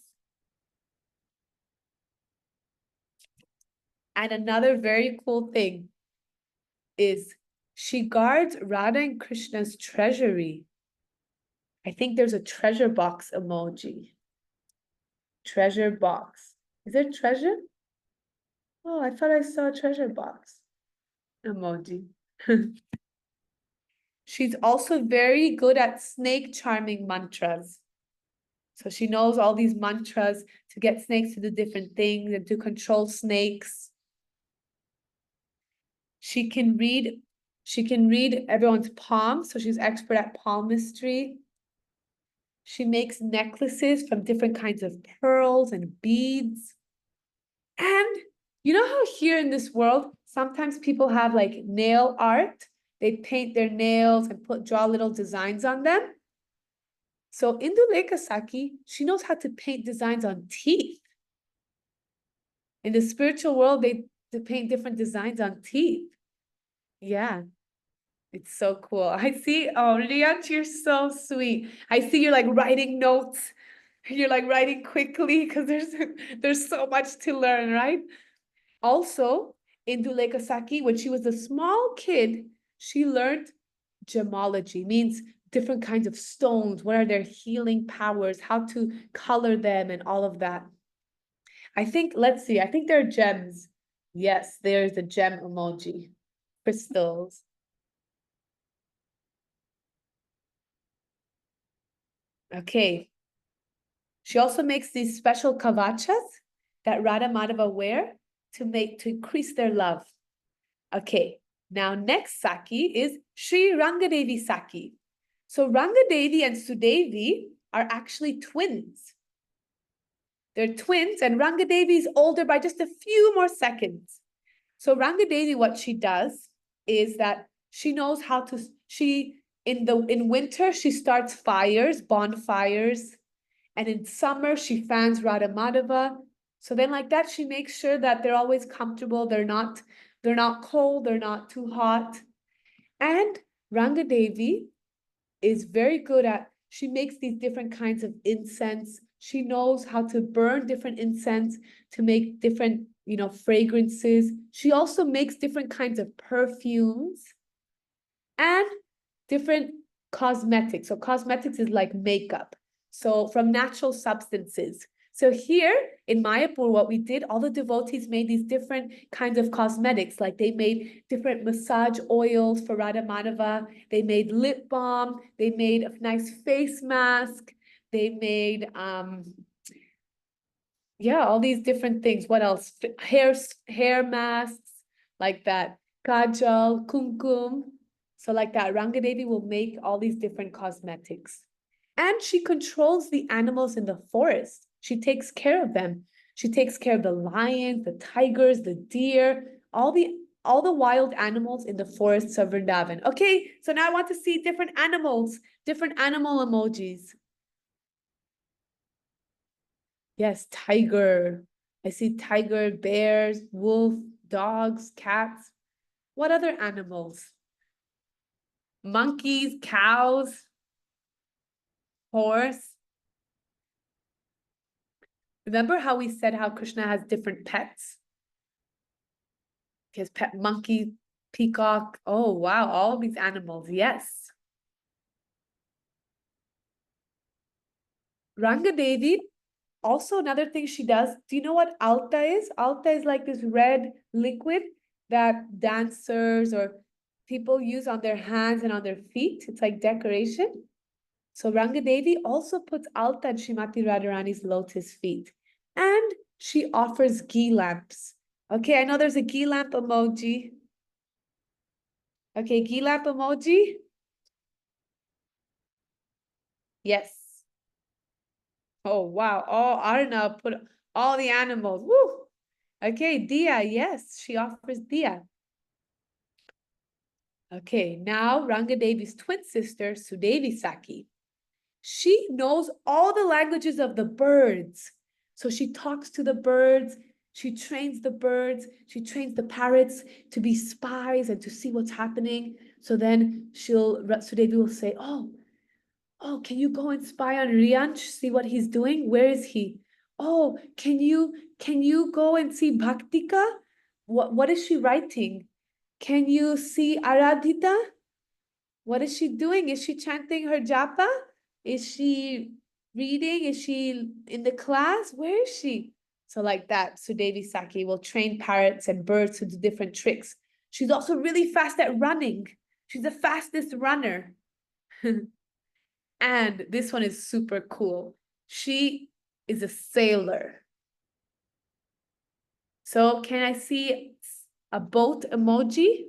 And another very cool thing is she guards Radha and Krishna's treasury. I think there's a treasure box emoji. Treasure box. Is there treasure? Oh, I thought I saw a treasure box emoji. She's also very good at snake charming mantras. So she knows all these mantras to get snakes to do different things and to control snakes. She can read everyone's palms, so she's expert at palmistry. She makes necklaces from different kinds of pearls and beads. And you know how here in this world, sometimes people have like nail art? They paint their nails and draw little designs on them. So Indulekha Sakhi, she knows how to paint designs on teeth. In the spiritual world, they paint different designs on teeth. Yeah, it's so cool. I see, oh, Riyansh, you're so sweet. I see you're like writing notes You're like writing quickly because there's so much to learn, right? Also, in Dulekasaki, when she was a small kid, she learned gemology, means different kinds of stones, what are their healing powers, how to color them, and all of that. I think, let's see, I think they're gems. Yes, there's a gem emoji. Crystals. Okay. She also makes these special kavachas that Radha Madhava wear to increase their love. Okay, now next Saki is Sri Rangadevi Saki. So Rangadevi and Sudevi are actually twins. They're twins, and Rangadevi is older by just a few more seconds. So Rangadevi, what she does is that she knows how to, in winter, she starts fires, bonfires, and in summer, she fans Radha Madhava. So then like that, she makes sure that they're always comfortable. They're not cold, they're not too hot. And Rangadevi is very good at, she makes these different kinds of incense. She knows how to burn different incense to make different, fragrances. She also makes different kinds of perfumes and different cosmetics. So cosmetics is like makeup. So from natural substances. So here in Mayapur, what we did, all the devotees made these different kinds of cosmetics. Like they made different massage oils for Radha Madhava. They made lip balm. They made a nice face mask. They made, all these different things. What else? Hair masks like that. Kajal, kumkum. So like that, Rangadevi will make all these different cosmetics. And she controls the animals in the forest. She takes care of them. She takes care of the lions, the tigers, the deer, all the wild animals in the forests of Vrindavan. Okay, so now I want to see different animals, different animal emojis. Yes, tiger. I see tiger, bears, wolf, dogs, cats. What other animals? Monkeys, cows, horse. Remember how we said how Krishna has different pets? He has pet monkey, peacock. Oh, wow, all these animals, yes. Rangadevi, also another thing she does, do you know what alta is? Alta is like this red liquid that dancers or people use on their hands and on their feet. It's like decoration. So Rangadevi also puts alta at Srimati Radharani's lotus feet. And she offers ghee lamps. Okay, I know there's a ghee lamp emoji. Okay, ghee lamp emoji. Yes. Oh, wow. Oh, Arna put all the animals. Woo. Okay, Dia. Yes, she offers Dia. Okay, now Rangadevi's twin sister, Sudevi Saki. She knows all the languages of the birds. So she talks to the birds. She trains the birds. She trains the parrots to be spies and to see what's happening. So then Sudevi will say, oh, can you go and spy on Riyansh, see what he's doing? Where is he? Oh, can you go and see Bhaktika? What is she writing? Can you see Aradhita? What is she doing? Is she chanting her japa? Is she reading? Is she in the class? Where is she? So like that, Sudevi Saki will train parrots and birds to do different tricks. She's also really fast at running. She's the fastest runner. And this one is super cool. She is a sailor. So can I see a boat emoji?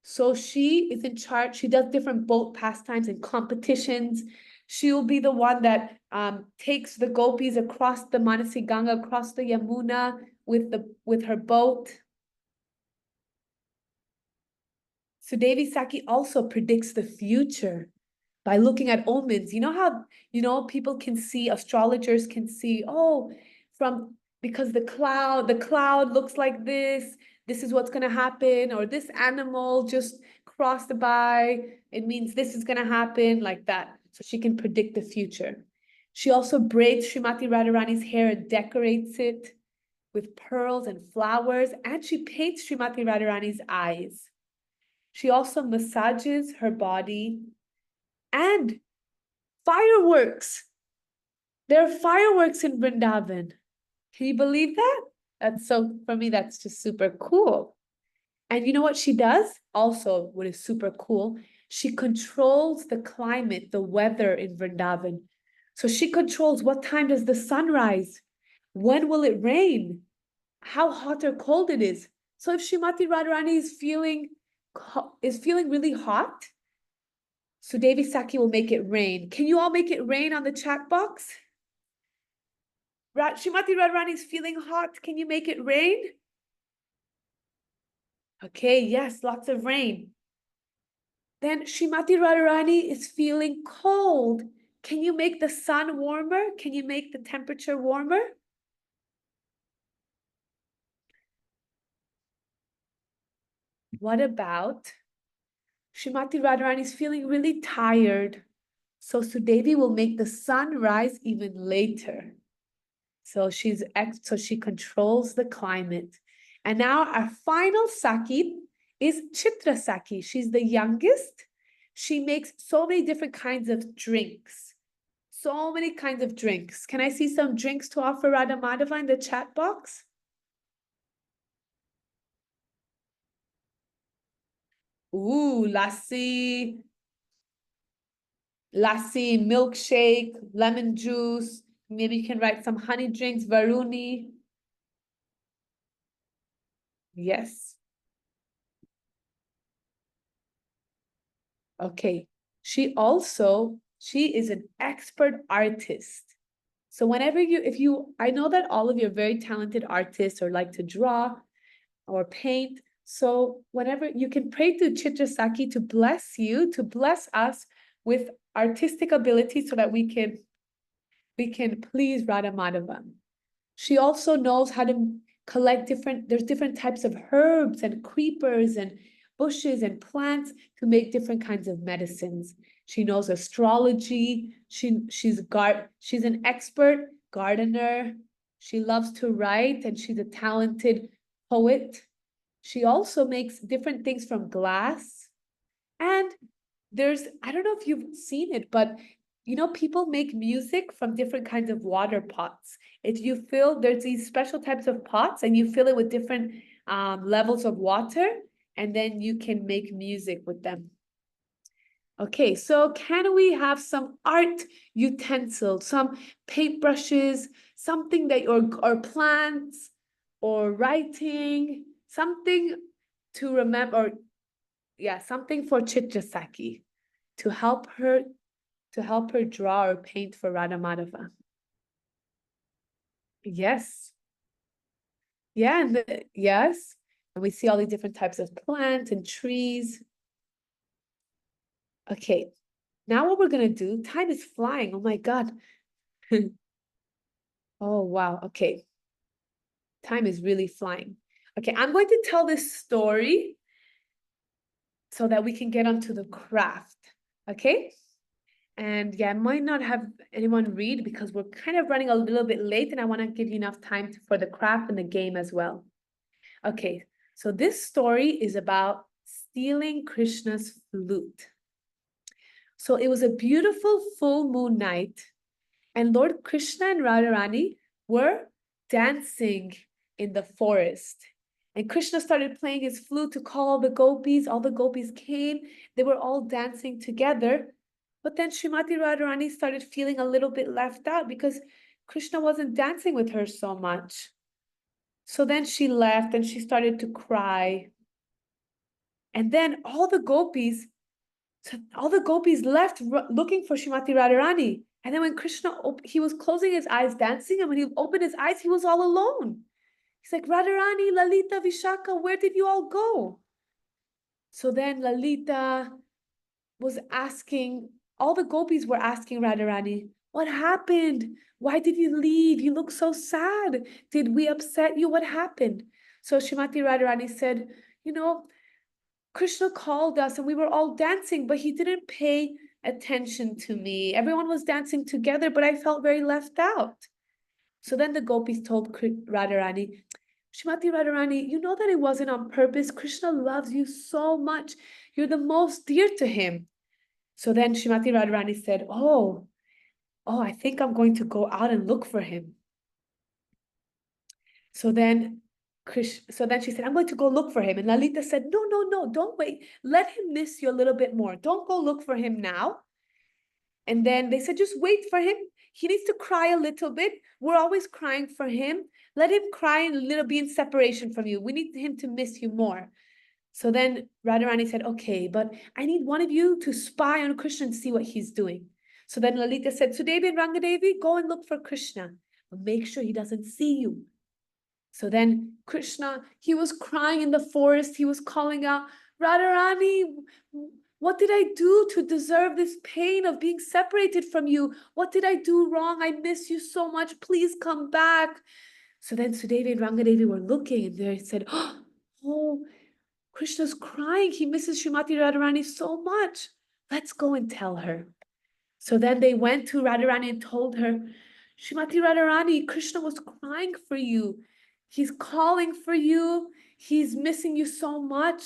So she is in charge. She does different boat pastimes and competitions. She'll be the one that takes the gopis across the Manasi Ganga, across the Yamuna with her boat. Sudevi Saki also predicts the future by looking at omens. You know how, people can see, astrologers can see, because the cloud looks like this is what's going to happen, or this animal just crossed by, it means this is going to happen, like that. so she can predict the future. She also braids Srimati Radharani's hair and decorates it with pearls and flowers, and she paints Srimati Radharani's eyes. She also massages her body, and fireworks. There are fireworks in Vrindavan. Can you believe that? For me, that's just super cool. And you know what she does? Also, what is super cool, she controls the climate, the weather in Vrindavan. So she controls what time does the sun rise? When will it rain? How hot or cold it is. So if Srimati Radharani is feeling really hot, so Devi Saki will make it rain. Can you all make it rain on the chat box? Srimati Radharani is feeling hot. Can you make it rain? Okay, yes, lots of rain. Then Srimati Radharani is feeling cold. Can you make the sun warmer? Can you make the temperature warmer? What about Srimati Radharani is feeling really tired? So Sudevi will make the sun rise even later. So she controls the climate. And now our final Sakhi is Chitra Sakhi. She's the youngest. She makes so many different kinds of drinks. So many kinds of drinks. Can I see some drinks to offer Radha Madhava in the chat box? Ooh, lassi, milkshake, lemon juice. Maybe you can write some honey drinks, Varuni. Yes. Okay. She is an expert artist. So whenever I know that all of you are very talented artists or like to draw or paint. So whenever you can pray to Chitra Sakhi to bless you, to bless us with artistic ability so that we can please Radha Madhava. She also knows how to collect there's different types of herbs and creepers and bushes and plants to make different kinds of medicines. She knows astrology. She's an expert gardener. She loves to write and she's a talented poet. She also makes different things from glass. And I don't know if you've seen it, but people make music from different kinds of water pots. There's these special types of pots and you fill it with different levels of water, and then you can make music with them. Okay, so can we have some art utensils, some paintbrushes, something that or plants or writing, something to remember, something for Chitra Sakhi to help her draw or paint for Radha Madhava. Yes. Yeah, yes. And we see all these different types of plants and trees. Okay, now what we're gonna do, time is flying, oh my God. Oh, wow, okay. Time is really flying. Okay, I'm going to tell this story so that we can get onto the craft, okay? And I might not have anyone read because we're kind of running a little bit late and I want to give you enough time for the craft and the game as well. Okay, so this story is about stealing Krishna's flute. So it was a beautiful full moon night and Lord Krishna and Radharani were dancing in the forest. And Krishna started playing his flute to call all the gopis. All the gopis came. They were all dancing together. But then Srimati Radharani started feeling a little bit left out because Krishna wasn't dancing with her so much. So then she left and she started to cry. And then all the gopis left looking for Srimati Radharani. And then when Krishna, he was closing his eyes dancing, and when he opened his eyes, he was all alone. He's like, Radharani, Lalita, Vishaka, where did you all go? So then Lalita was asking, all the gopis were asking Radharani, what happened? Why did you leave? You look so sad. Did we upset you? What happened? So Srimati Radharani said, Krishna called us and we were all dancing, but he didn't pay attention to me. Everyone was dancing together, but I felt very left out. So then the gopis told Radharani, Srimati Radharani, you know that it wasn't on purpose. Krishna loves you so much. You're the most dear to him. So then Srimati Radharani said, oh, I think I'm going to go out and look for him. So then she said, I'm going to go look for him. And Lalita said, no, don't wait. Let him miss you a little bit more. Don't go look for him now. And then they said, just wait for him. He needs to cry a little bit. We're always crying for him. Let him cry and a little be in separation from you. We need him to miss you more. So then Radharani said, okay, but I need one of you to spy on Krishna and see what he's doing. So then Lalita said, Sudevi and Rangadevi, go and look for Krishna, but make sure he doesn't see you. So then Krishna, he was crying in the forest. He was calling out, Radharani, what did I do to deserve this pain of being separated from you? What did I do wrong? I miss you so much. Please come back. So then Sudevi and Rangadevi were looking and they said, oh, Krishna's crying. He misses Srimati Radharani so much. Let's go and tell her. So then they went to Radharani and told her, Srimati Radharani, Krishna was crying for you. He's calling for you. He's missing you so much.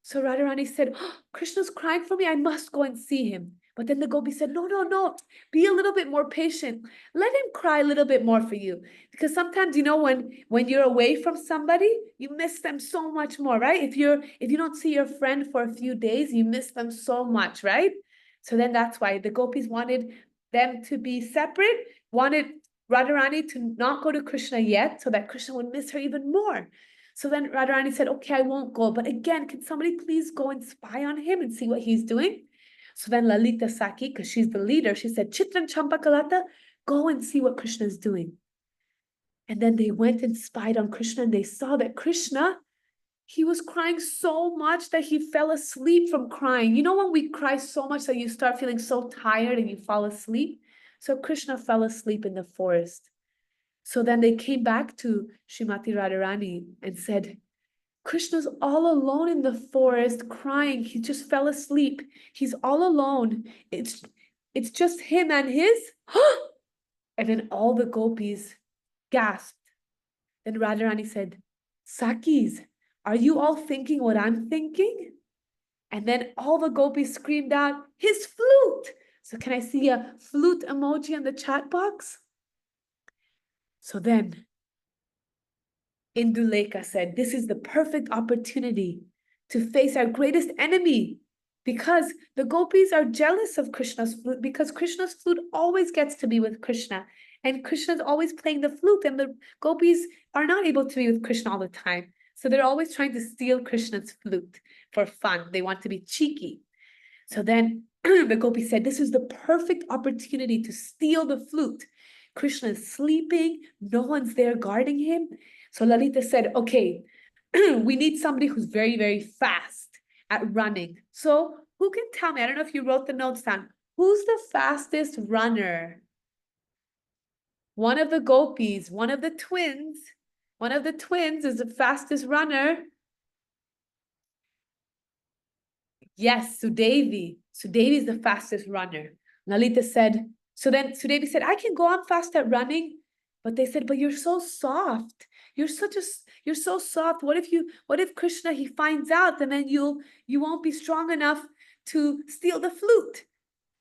So Radharani said, Krishna's crying for me. I must go and see him. But then the gopi said, no, be a little bit more patient. Let him cry a little bit more for you. Because sometimes, when you're away from somebody, you miss them so much more, right? If you don't see your friend for a few days, you miss them so much, right? So then that's why the gopis wanted them to be separate, wanted Radharani to not go to Krishna yet, so that Krishna would miss her even more. So then Radharani said, okay, I won't go. But again, can somebody please go and spy on him and see what he's doing? So then Lalita Sakhi, because she's the leader, she said, Chitran Champakalata, go and see what Krishna is doing. And then they went and spied on Krishna and they saw that Krishna, he was crying so much that he fell asleep from crying. You know when we cry so much that you start feeling so tired and you fall asleep? So Krishna fell asleep in the forest. So then they came back to Srimati Radharani and said, Krishna's all alone in the forest crying. He just fell asleep. He's all alone. It's just him and his. And then all the gopis gasped. Then Radharani said, Sakhis, are you all thinking what I'm thinking? And then all the gopis screamed out, his flute. So can I see a flute emoji in the chat box? So then Indulekha said, this is the perfect opportunity to face our greatest enemy, because the gopis are jealous of Krishna's flute, because Krishna's flute always gets to be with Krishna. And Krishna's always playing the flute, and the gopis are not able to be with Krishna all the time. So they're always trying to steal Krishna's flute for fun. They want to be cheeky. So then the gopis said, this is the perfect opportunity to steal the flute. Krishna is sleeping. No one's there guarding him. So Lalita said, okay, we need somebody who's very, very fast at running. So who can tell me? I don't know if you wrote the notes down. Who's the fastest runner? One of the gopis, one of the twins is the fastest runner. Yes, Sudevi. Sudevi is the fastest runner. Lalita said, so then Sudevi said, I can go on fast at running. But they said, but you're so soft. You're so soft. What if Krishna, he finds out, and then you won't be strong enough to steal the flute?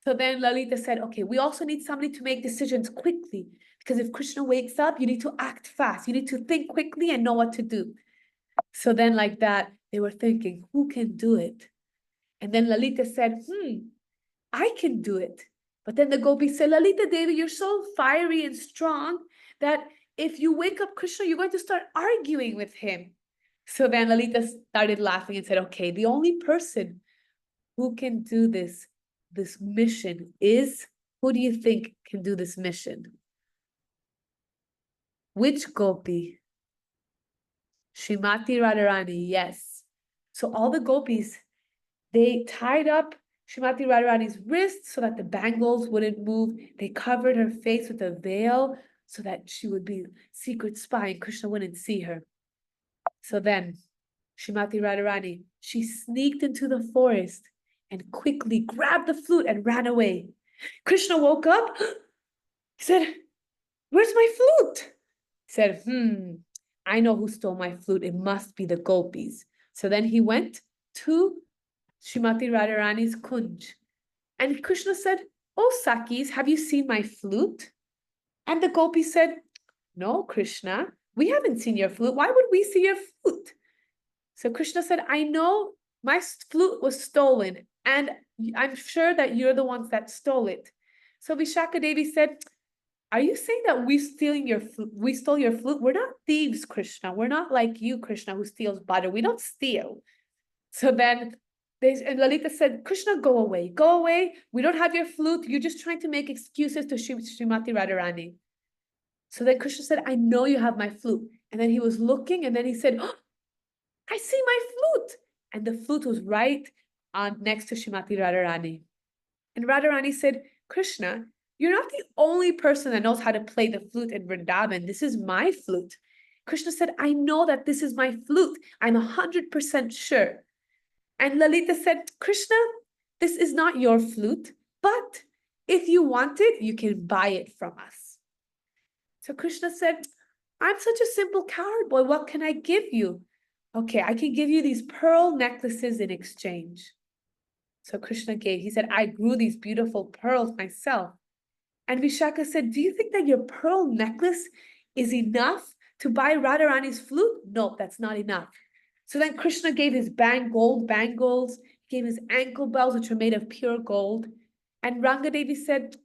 So then Lalita said, okay, we also need somebody to make decisions quickly, because if Krishna wakes up, you need to act fast. You need to think quickly and know what to do. So then like that, they were thinking, who can do it? And then Lalita said, I can do it. But then the gopi said, Lalita Devi, you're so fiery and strong that if you wake up Krishna, you're going to start arguing with him. So then Lalita started laughing and said, okay, the only person who can do this mission is, who do you think can do this mission? Which gopi? Srimati Radharani, yes. So all the gopis, they tied up Srimati Radharani's wrists so that the bangles wouldn't move. They covered her face with a veil so that she would be secret spy and Krishna wouldn't see her. So then Srimati Radharani, she sneaked into the forest and quickly grabbed the flute and ran away. Krishna woke up. He said, "Where's my flute?" He said, I know who stole my flute. It must be the gopis. So then he went to Srimati Radharani's kunj. And Krishna said, "Oh, Sakhis, have you seen my flute?" And the gopis said, "No, Krishna, we haven't seen your flute. Why would we see your flute?" So Krishna said, "I know my flute was stolen, and I'm sure that you're the ones that stole it." So Vishaka Devi said, "Are you saying that we stole your flute? We're not thieves, Krishna. We're not like you, Krishna, who steals butter. We don't steal." So then and Lalita said, "Krishna, go away. Go away. We don't have your flute. You're just trying to make excuses to Srimati Radharani." So then Krishna said, "I know you have my flute." And then he was looking, and then he said, "Oh, I see my flute." And the flute was right on next to Srimati Radharani. And Radharani said, "Krishna, you're not the only person that knows how to play the flute in Vrindavan. This is my flute." Krishna said, "I know that this is my flute. I'm 100% sure." And Lalita said, "Krishna, this is not your flute, but if you want it, you can buy it from us." So Krishna said, "I'm such a simple cowherd boy. What can I give you?" "Okay, I can give you these pearl necklaces in exchange." So Krishna gave, he said, "I grew these beautiful pearls myself." And Vishaka said, "Do you think that your pearl necklace is enough to buy Radharani's flute?" "No, that's not enough." So then Krishna gave his gold bangles, gave his ankle bells, which were made of pure gold. And Rangadevi said,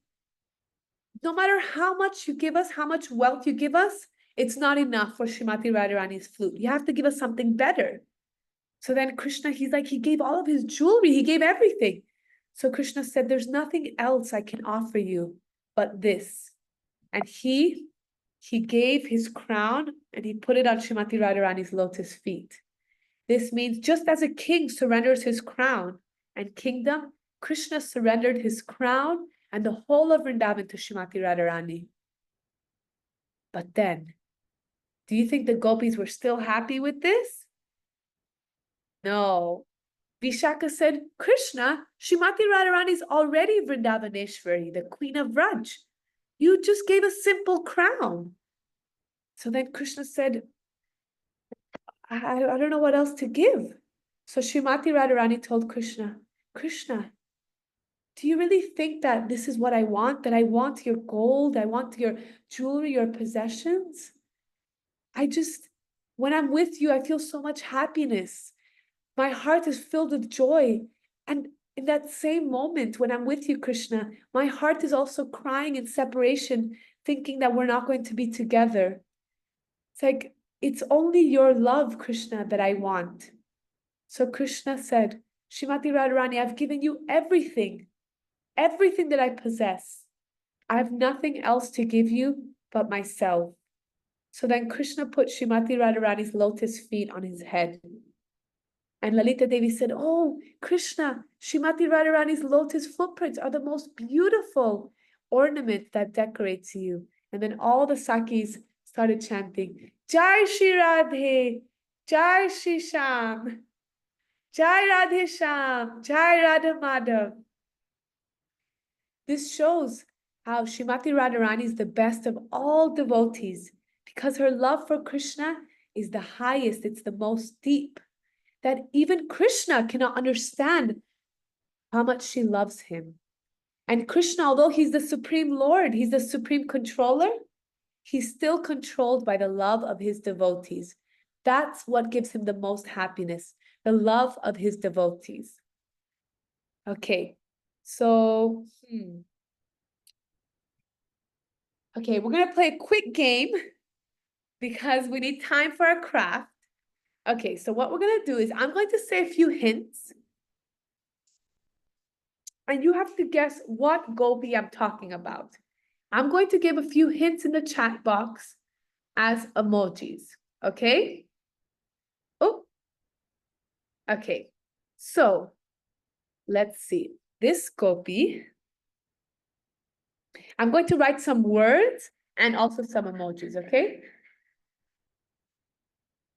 "No matter how much you give us, how much wealth you give us, it's not enough for Srimati Radharani's flute. You have to give us something better." So then Krishna, he gave all of his jewelry, he gave everything. So Krishna said, "There's nothing else I can offer you but this." And he gave his crown and he put it on Srimati Radharani's lotus feet. This means just as a king surrenders his crown and kingdom, Krishna surrendered his crown and the whole of Vrindavan to Srimati Radharani. But then, do you think the gopis were still happy with this? No. Vishaka said, "Krishna, Srimati Radharani is already Vrindavaneshwari, the queen of Vraj. You just gave a simple crown." So then Krishna said, I don't know what else to give. So Srimati Radharani told Krishna, "Krishna, do you really think that this is what I want? That I want your gold, I want your jewelry, your possessions? When I'm with you, I feel so much happiness. My heart is filled with joy. And in that same moment, when I'm with you, Krishna, my heart is also crying in separation, thinking that we're not going to be together. It's like, it's only your love, Krishna, that I want." So Krishna said, "Srimati Radharani, I've given you everything that I possess. I have nothing else to give you but myself." So then Krishna put Srimati Radharani's lotus feet on his head. And Lalita Devi said, "Oh, Krishna, Srimati Radharani's lotus footprints are the most beautiful ornament that decorates you." And then all the Sakhis started chanting, "Jai Shri Radhe, Jai Shri Sham, Jai Radhe Sham, Jai Radha Madhava." This shows how Srimati Radharani is the best of all devotees because her love for Krishna is the highest, it's the most deep, that even Krishna cannot understand how much she loves him. And Krishna, although he's the Supreme Lord, he's the Supreme Controller, he's still controlled by the love of his devotees. That's what gives him the most happiness, the love of his devotees. Okay, so, okay, we're gonna play a quick game because we need time for our craft. Okay, so what we're gonna do is I'm going to say a few hints and you have to guess what gopi I'm talking about. I'm going to give a few hints in the chat box as emojis, okay? Oh, okay. So let's see. This gopi, I'm going to write some words and also some emojis, okay?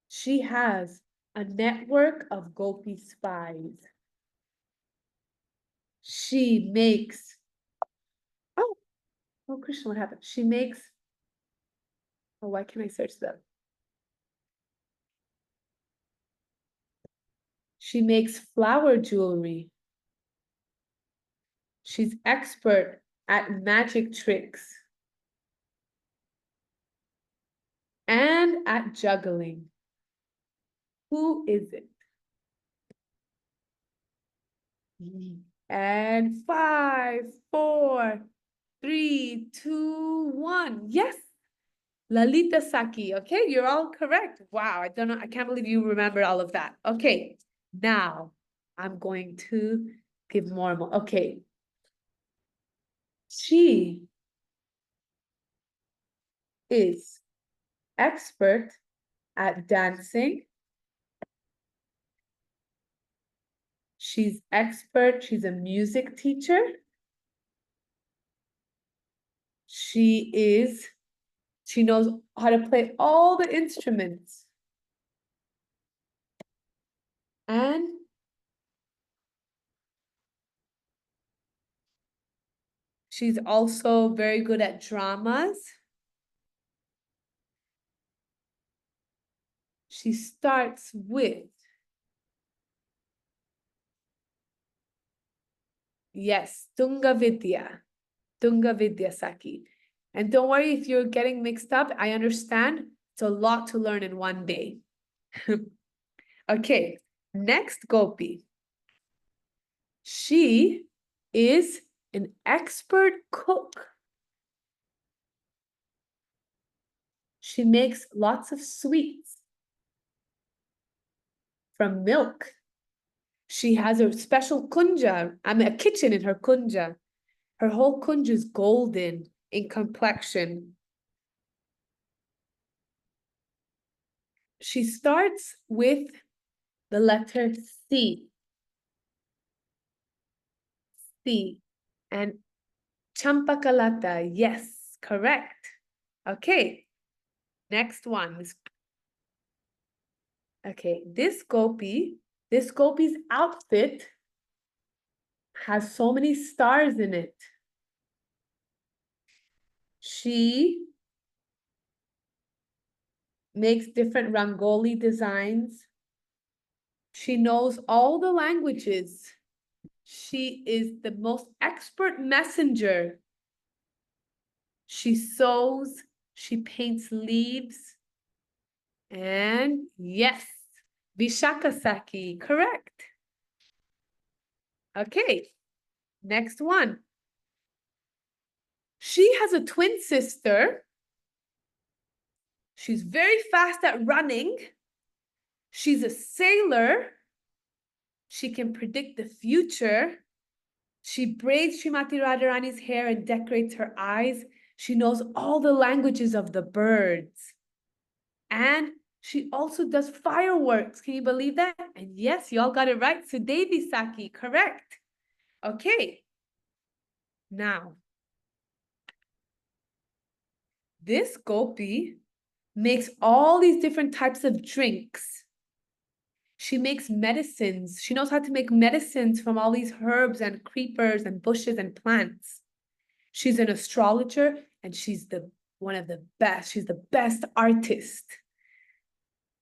She has a network of gopi spies. She makes, oh, Krishna, what happened? She makes, oh, why can't I search that? She makes flower jewelry. She's expert at magic tricks and at juggling. Who is it? And 5, 4, 3, 2, 1. Yes, Lalita Saki. Okay, you're all correct. Wow, I don't know. I can't believe you remember all of that. Okay, now I'm going to give more. Okay. She is expert at dancing. She's expert. She's a music teacher. She knows how to play all the instruments. And she's also very good at dramas. She starts with, yes, Tunga Vidya Saki. And don't worry if you're getting mixed up, I understand. It's a lot to learn in one day. Okay, next Gopi. She is an expert cook. She makes lots of sweets from milk. She has a special kunja, a kitchen in her kunja. Her whole kunja is golden in complexion. She starts with the letter C. C. And Champakalata, yes, correct. Okay, next one. Okay, this Gopi's outfit has so many stars in it. She makes different Rangoli designs. She knows all the languages. She is the most expert messenger. She sews, she paints leaves. And yes, Vishaka Saki, correct. Okay, next one. She has a twin sister. She's very fast at running. She's a sailor. She can predict the future. She braids Srimati Radharani's hair and decorates her eyes. She knows all the languages of the birds. And she also does fireworks. Can you believe that? And yes, you all got it right. Sudevi Saki, correct. Okay. Now, this Gopi makes all these different types of drinks. She makes medicines. She knows how to make medicines from all these herbs and creepers and bushes and plants. She's an astrologer and she's one of the best. She's the best artist.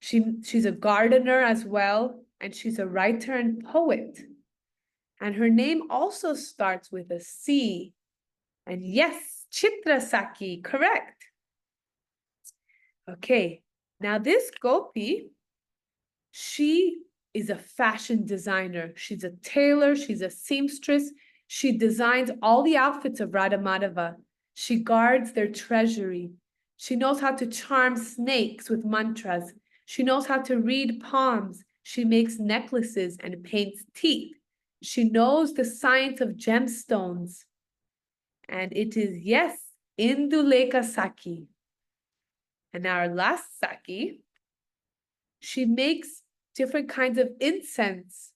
She's a gardener as well, and she's a writer and poet. And her name also starts with a C. And yes, Chitra Saki, correct. Okay, now this Gopi, she is a fashion designer. She's a tailor, she's a seamstress. She designs all the outfits of Radha Madhava. She guards their treasury. She knows how to charm snakes with mantras. She knows how to read palms. She makes necklaces and paints teeth. She knows the science of gemstones. And it is, yes, Indulekha Saki. And our last Saki, she makes different kinds of incense,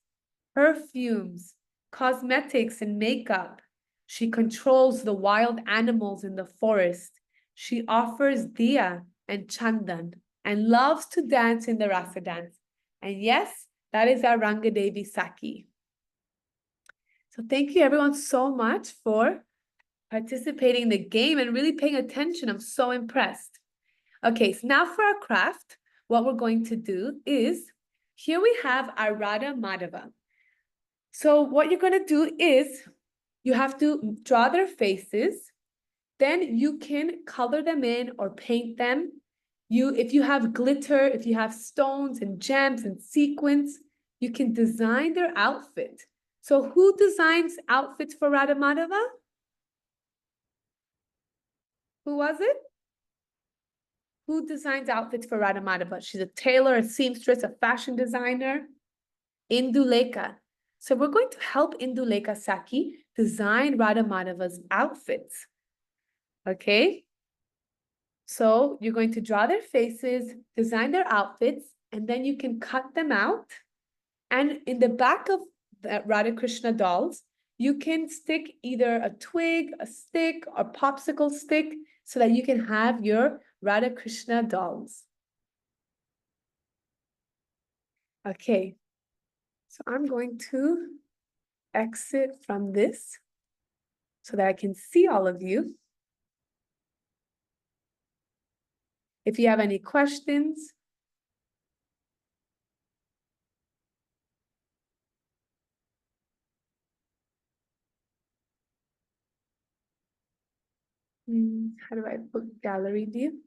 perfumes, cosmetics, and makeup. She controls the wild animals in the forest. She offers diya and chandan and loves to dance in the rasa dance. And yes, that is our Rangadevi Saki. So thank you everyone so much for participating in the game and really paying attention. I'm so impressed. Okay, so now for our craft, what we're going to do is, here we have our Radha Madhava. So what you're going to do is, you have to draw their faces, then you can color them in or paint them. If you have glitter, if you have stones and gems and sequins, you can design their outfit. So who designs outfits for Radha Madhava? Who was it? Who designs outfits for Radha Madhava? She's a tailor, a seamstress, a fashion designer. Indulekha. So we're going to help Indulekha Sakhi design Radha Madhava's outfits. Okay? So you're going to draw their faces, design their outfits, and then you can cut them out. And in the back of the Radha Krishna dolls, you can stick either a twig, a stick, or popsicle stick so that you can have your Radha Krishna dolls. Okay, so I'm going to exit from this so that I can see all of you. If you have any questions, how do I put gallery view?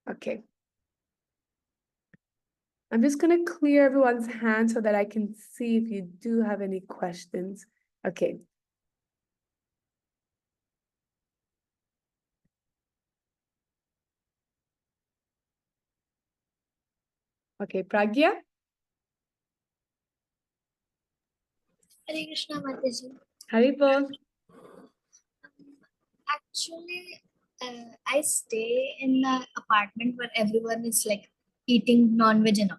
Okay. I'm just going to clear everyone's hand so that I can see if you do have any questions. Okay. Okay, Pragya? Hare Krishna Mataji. Haribol? Actually, I stay in an apartment where everyone is like eating non-veg and all.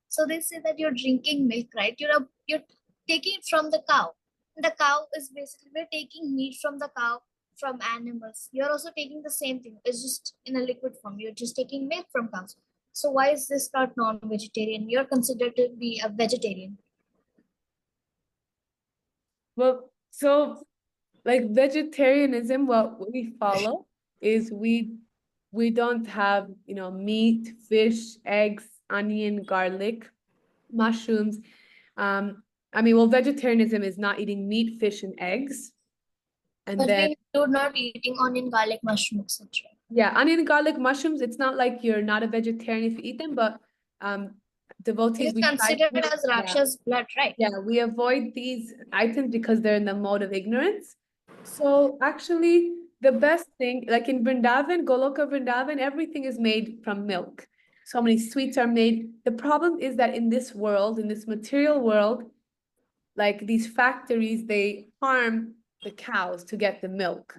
So they say that you're drinking milk, right? You're taking it from the cow. The cow is basically, we're taking meat from the cow, from animals. You're also taking the same thing. It's just in a liquid form. You're just taking milk from cows. So why is this not non-vegetarian? You're considered to be a vegetarian. Well, so like vegetarianism, what we follow is we don't have, meat, fish, eggs, onion, garlic, mushrooms. Vegetarianism is not eating meat, fish, and eggs. And But then, we include not eating onion, garlic, mushroom, etc. yeah, onion, garlic, mushrooms, it's not like you're not a vegetarian if you eat them, but devotees, It's we try considered to, as Raksha's blood, right? yeah, we avoid these items because they're in the mode of ignorance. So actually, the best thing, like in Vrindavan, Goloka Vrindavan, everything is made from milk. So many sweets are made. The problem is that in this world, in this material world, like these factories, they harm the cows to get the milk.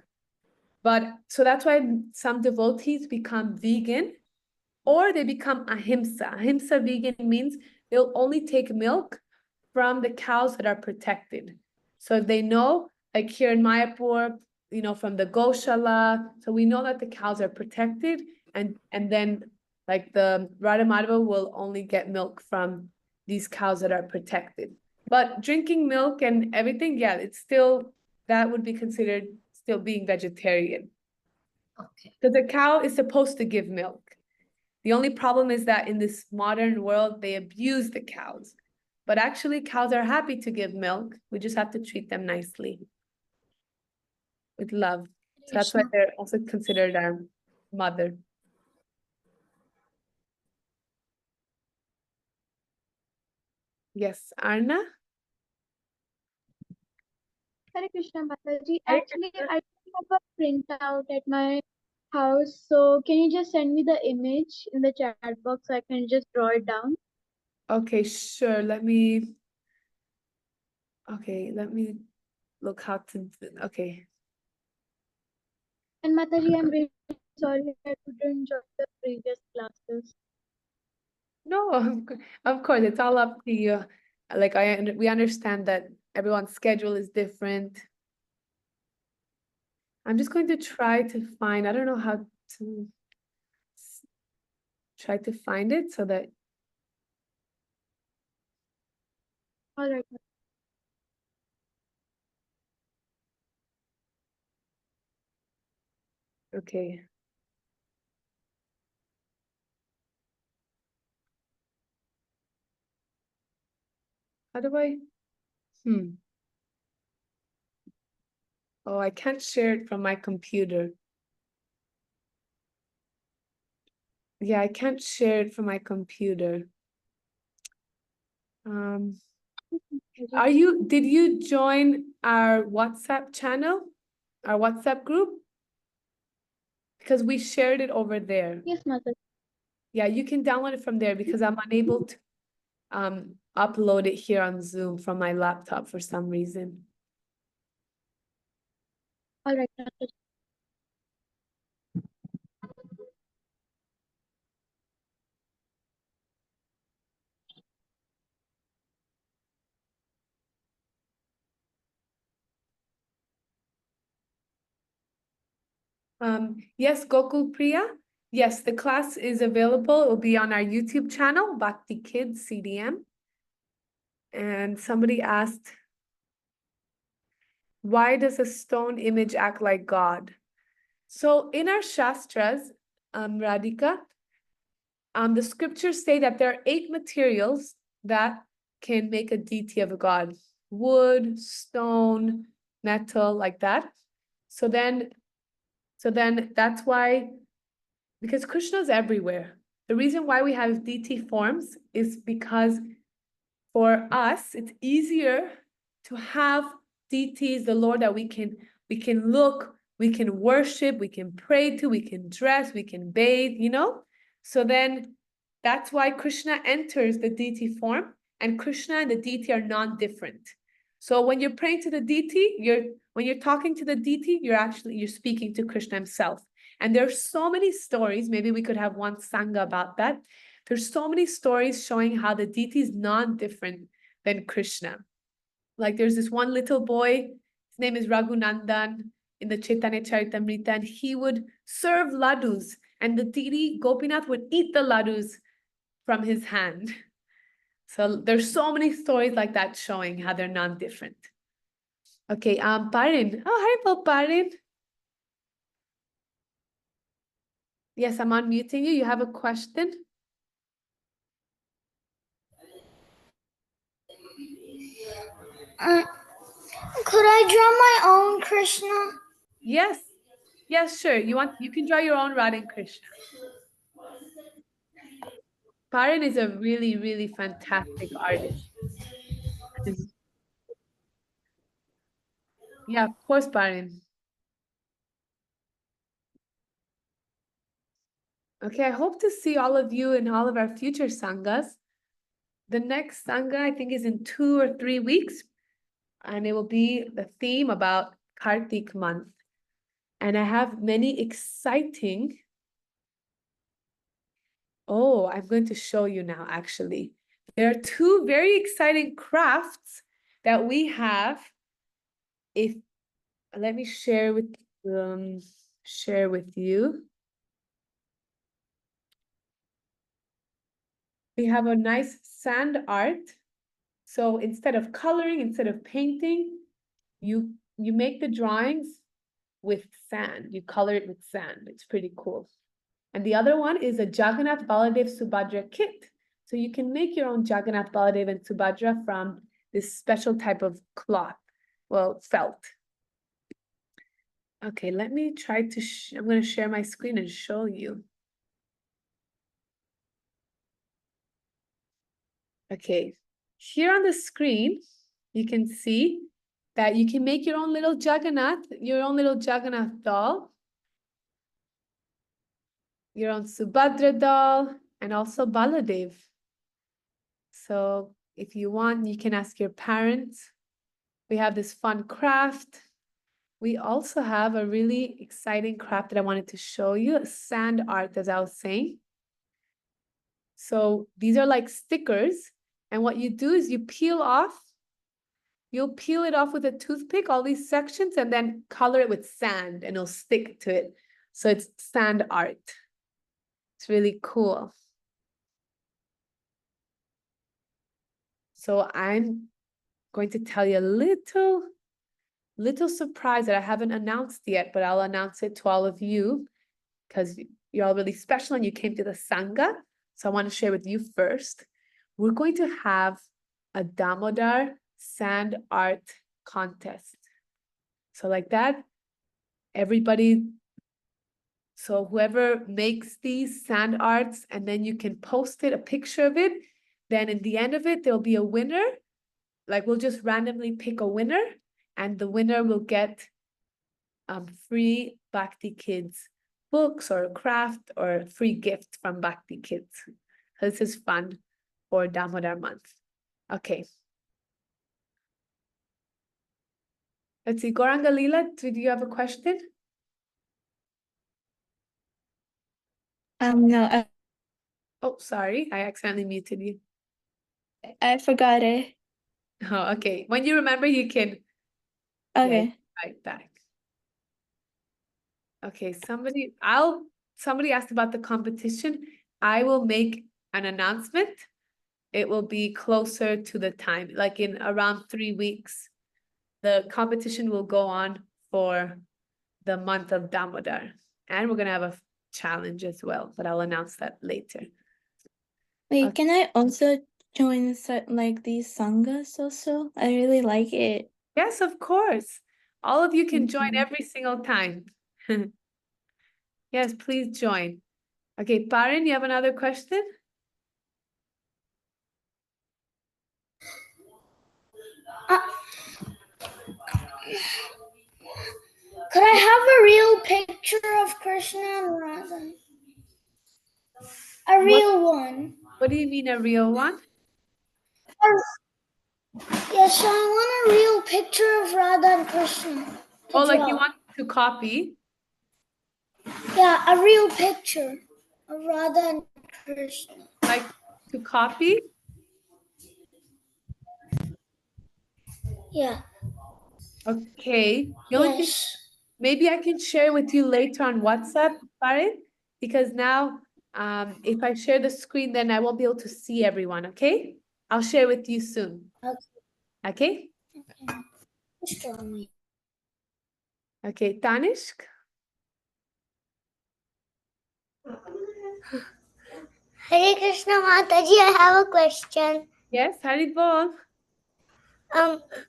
But so that's why some devotees become vegan or they become ahimsa. Ahimsa vegan means they'll only take milk from the cows that are protected. So they know, like here in Mayapur, from the Goshala, so we know that the cows are protected, and then like the Radha Madhava will only get milk from these cows that are protected. But drinking milk and everything, yeah, it's still, that would be considered still being vegetarian. Okay. Because the cow is supposed to give milk. The only problem is that in this modern world, they abuse the cows. But actually, cows are happy to give milk. We just have to treat them nicely with love. So that's why they're also considered our mother. Yes, Arna? Hare Krishna Mataji. Actually, I don't have a printout at my house, so can you just send me the image in the chat box so I can just draw it down? Okay, sure. Let me look how to, okay. And Mataji, I'm really sorry I couldn't join the previous classes. No, of course, it's all up to you. Like we understand that everyone's schedule is different. I'm just going to try to find, I don't know how to try to find it so that. All right. Okay. How do I? Oh, I can't share it from my computer. Yeah, I can't share it from my computer. Did you join our WhatsApp channel, our WhatsApp group? Because we shared it over there. Yes, Mataji. Yeah, you can download it from there because I'm unable to upload it here on Zoom from my laptop for some reason. All right, Mataji. Yes, Gokul Priya. Yes, the class is available. It will be on our YouTube channel, Bhakti Kids CDM. And somebody asked, why does a stone image act like God? So in our Shastras, Radhika, the scriptures say that there are 8 materials that can make a deity of a god. Wood, stone, metal, like that. So then that's why, because Krishna is everywhere. The reason why we have deity forms is because for us, it's easier to have deities, the Lord that we can look, we can worship, we can pray to, we can dress, we can bathe, you know? So then that's why Krishna enters the deity form, and Krishna and the deity are non-different. So when you're praying to the deity, when you're talking to the deity, you're speaking to Krishna himself. And there's so many stories, maybe we could have one Sangha about that. There's so many stories showing how the deity is non-different than Krishna. Like there's this one little boy, his name is Raghunandan in the Chaitanya Charitamrita, and he would serve ladus, and the deity Gopinath would eat the ladus from his hand. So there's so many stories like that showing how they're non-different. Okay, Parin. Oh, hi, Parin. Yes, I'm unmuting you. You have a question? Could I draw my own Krishna? Yes. Yes, sure. You can draw your own Radha and Krishna. Parin is a really, really fantastic artist. Yeah, of course, Parin. Okay, I hope to see all of you in all of our future sanghas. The next sangha, I think, is in 2 or 3 weeks, and it will be the theme about Kartik month. And I have many exciting. Oh, I'm going to show you now, actually. There are 2 very exciting crafts that we have. Let me share with you. We have a nice sand art. So instead of coloring, instead of painting, you make the drawings with sand. You color it with sand. It's pretty cool. And the other one is a Jagannath Baladev Subhadra kit. So you can make your own Jagannath Baladev and Subhadra from this special type of cloth, well, felt. Okay, let me try to, I'm going to share my screen and show you. Okay, here on the screen, you can see that you can make your own little Jagannath doll, your own Subhadra doll, and also Baladev. So if you want, you can ask your parents. We have this fun craft. We also have a really exciting craft that I wanted to show you, sand art, as I was saying. So these are like stickers. And what you do is you'll peel it off with a toothpick, all these sections, and then color it with sand and it'll stick to it. So it's sand art. It's really cool. So I'm going to tell you a little surprise that I haven't announced yet, but I'll announce it to all of you because you're all really special and you came to the Sangha. So I want to share with you first. We're going to have a Damodar sand art contest. So like that, everybody, so whoever makes these sand arts, and then you can post it, a picture of it, then in the end of it, there'll be a winner. Like we'll just randomly pick a winner, and the winner will get free Bhakti Kids books or a craft or a free gift from Bhakti Kids. So this is fun for Damodar month. Okay. Let's see, Goranga Leela, did you have a question? No, Oh, sorry, I accidentally muted you. I forgot it. Oh, okay. When you remember, you can Okay. write back. Okay, somebody asked about the competition. I will make an announcement. It will be closer to the time, like in around 3 weeks. The competition will go on for the month of Damodar. And we're gonna have a challenge as well, but I'll announce that later. Wait, Okay. can I also join like these sanghas also? I really like it. Yes, of course. All of you can Thank join you. every single time. Yes, please join. Okay, Parin, you have another question? Could I have a real picture of Krishna and Radha? A real one. What do you mean a real one? Yes, I want a real picture of Radha and Krishna. Oh, like you draw. want to copy? Yeah, a real picture of Radha and Krishna. Like to copy? Yeah. Okay. The only thing, Yes. maybe I can share with you later on WhatsApp, Parin, because now if I share the screen, then I won't be able to see everyone, okay? I'll share with you soon. Okay? Just draw me. Okay, Tanishk? Hare Krishna Mataji, I have a question. Yes, Haribol.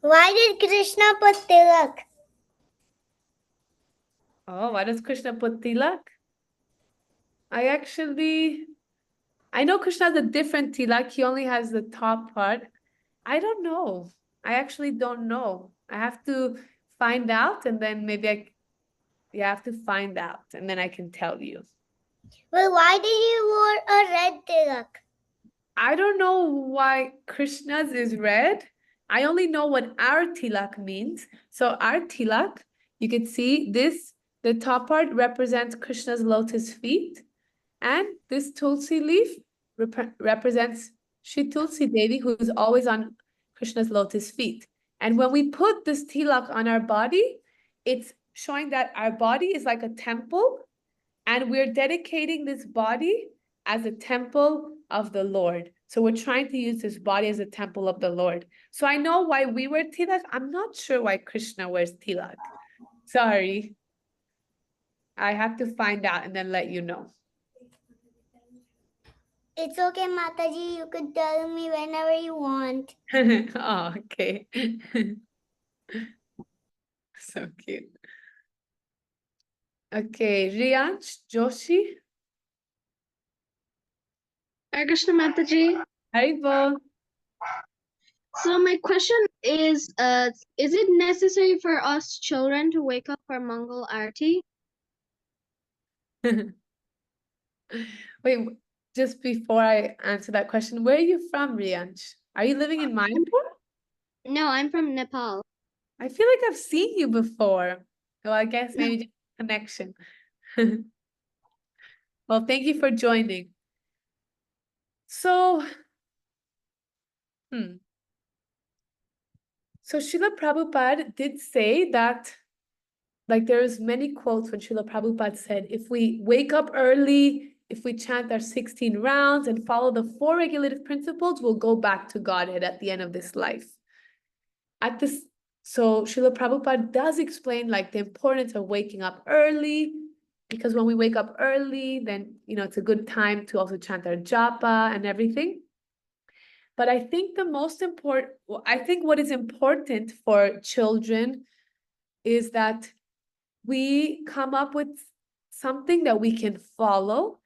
Why did Krishna put tilak? Oh, why does Krishna put tilak? I know Krishna has a different tilak. He only has the top part. I don't know. I actually don't know. I have to find out and then maybe you have to find out and then I can tell you. Well, why did he wear a red tilak? I don't know why Krishna's is red. I only know what our tilak means. So our tilak, you can see this, the top part represents Krishna's lotus feet. And this Tulsi leaf represents Shri Tulsi Devi, who is always on Krishna's lotus feet. And when we put this tilak on our body, it's showing that our body is like a temple, and we're dedicating this body as a temple of the Lord. So we're trying to use this body as a temple of the Lord. So I know why we wear tilak. I'm not sure why Krishna wears tilak. Sorry. I have to find out and then let you know. It's okay, Mataji. You could tell me whenever you want. Oh, okay. So cute. Okay, Riyansh Joshi. Hare Krishna Mataji. Haribol. So my question is it necessary for us children to wake up for Mangal Aarti? Wait, just before I answer that question, where are you from, Riyansh? Are you living in Mayapur? No, I'm from Nepal. I feel like I've seen you before. Well, I guess maybe just connection. Well, thank you for joining. So, So Srila Prabhupada did say that, like there's many quotes when Srila Prabhupada said, if we wake up early, if we chant our 16 rounds and follow the 4 regulative principles, we'll go back to Godhead at the end of this life. So Srila Prabhupada does explain like the importance of waking up early, because when we wake up early, then, it's a good time to also chant our japa and everything. But I think I think what is important for children is that we come up with something that we can follow,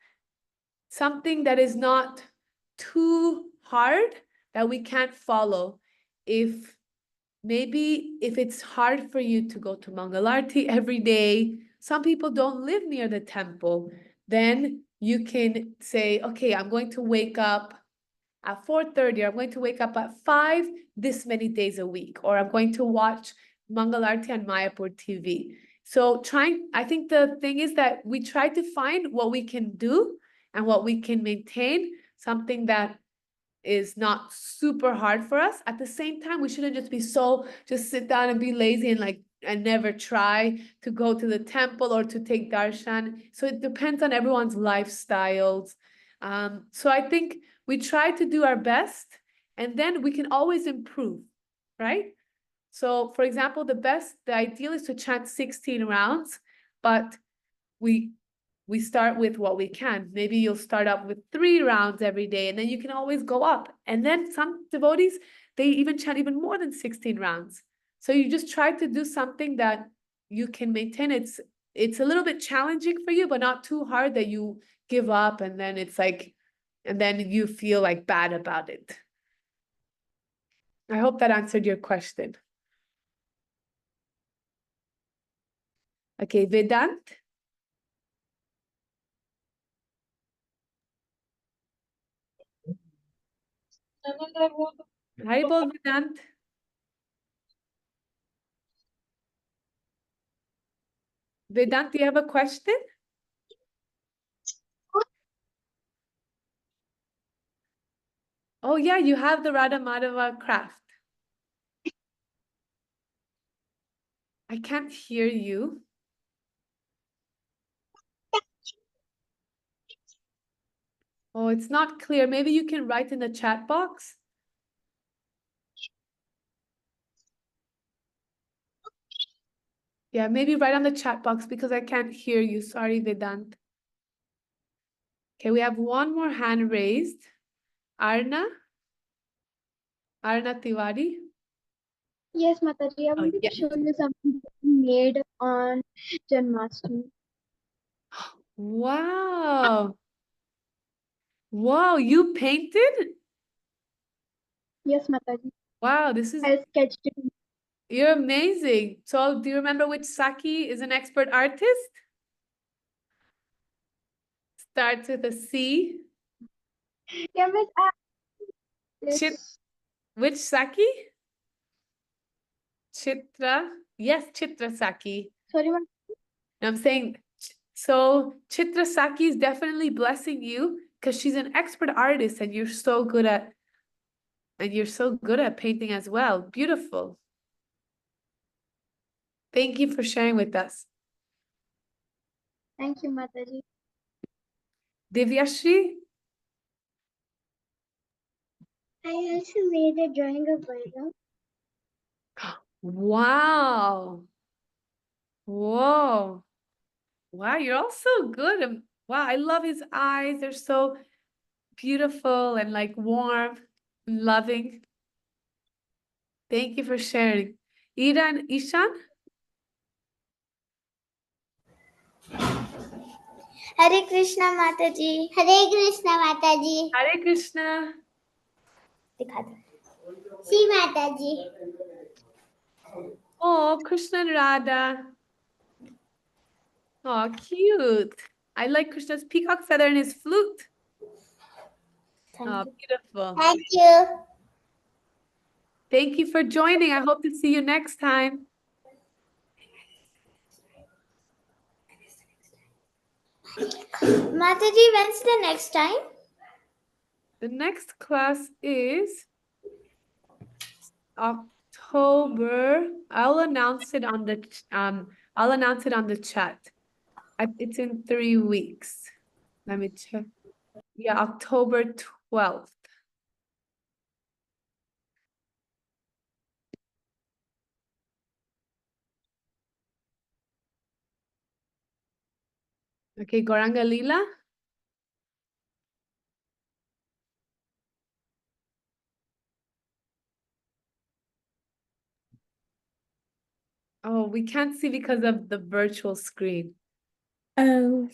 something that is not too hard that we can't follow. If it's hard for you to go to Mangalarti every day, some people don't live near the temple, then you can say, okay, I'm going to wake up at 4:30, or I'm going to wake up at 5 this many days a week, or I'm going to watch Mangalarti on Mayapur TV. So I think the thing is that we try to find what we can do and what we can maintain, something that is not super hard for us. At the same time, we shouldn't just sit down and be lazy and never try to go to the temple or to take darshan. So it depends on everyone's lifestyles. So I think we try to do our best, and then we can always improve, right? So for example, the ideal is to chant 16 rounds, but we start with what we can. Maybe you'll start up with 3 rounds every day, and then you can always go up. And then some devotees, they even chant even more than 16 rounds. So you just try to do something that you can maintain. It's a little bit challenging for you, but not too hard that you give up, and then and then you feel like bad about it. I hope that answered your question. Okay, Vedant. Haribol, Vedant. Vedant, do you have a question? Oh yeah, you have the Radha Madhava craft. I can't hear you. Oh, it's not clear. Maybe you can write in the chat box. Yeah, maybe write on the chat box because I can't hear you. Sorry, Vedant. Okay, we have one more hand raised. Arna Tiwari. Yes, Mataji, I Oh, wanted yeah. to show you something that we made on Janmashtami. Wow. Wow, you painted? Yes, Mataji. Wow, I sketched it. you're amazing. So do you remember which Saki is an expert artist? Starts with a C. Yeah, Miss, Which Saki? Chitra. Yes, Chitra Saki. sorry, ma'am. I'm saying, so Chitra Saki is definitely blessing you because she's an expert artist, and you're so good at painting as well. Beautiful. Thank you for sharing with us. Thank you, Mataji. Divyashri? I also made a drawing of Vairag. Wow. Whoa. Wow, you're all so good. Wow, I love his eyes. They're so beautiful and warm, loving. Thank you for sharing. Ira and Ishan? Hare Krishna Mataji. Hare Krishna Mataji. Hare Krishna. दिखा दो. See Mataji. Oh, Krishna and Radha. Oh, cute. I like Krishna's peacock feather and his flute. Thank Oh, you. beautiful. Thank you. Thank you for joining. I hope to see you next time. Mataji, when's the next time? The next class is October. I'll announce it on the chat. It's in 3 weeks. Let me check. Yeah, October 12th. Okay, Gauranga Leela. Oh, we can't see because of the virtual screen. Oh,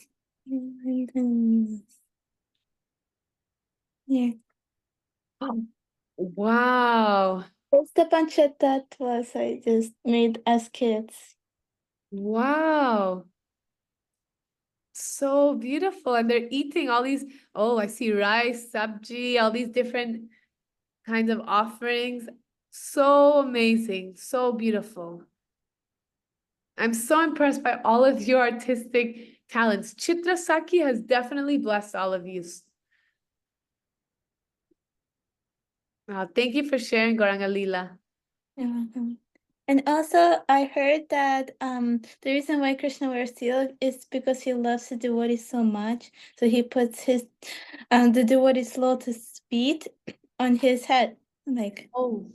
yeah. Oh, wow. It's the bunch of tattvas I just made as kids. Wow. So beautiful. And they're eating all these, oh, I see rice, sabji, all these different kinds of offerings. So amazing. So beautiful. I'm so impressed by all of your artistic talents. Chitra Saki has definitely blessed all of you. Thank you for sharing, Gauranga Leela. You're welcome. And also, I heard that the reason why Krishna wears silk is because he loves the devotees so much. So he puts his the devotee's lotus feet on his head, like Oh,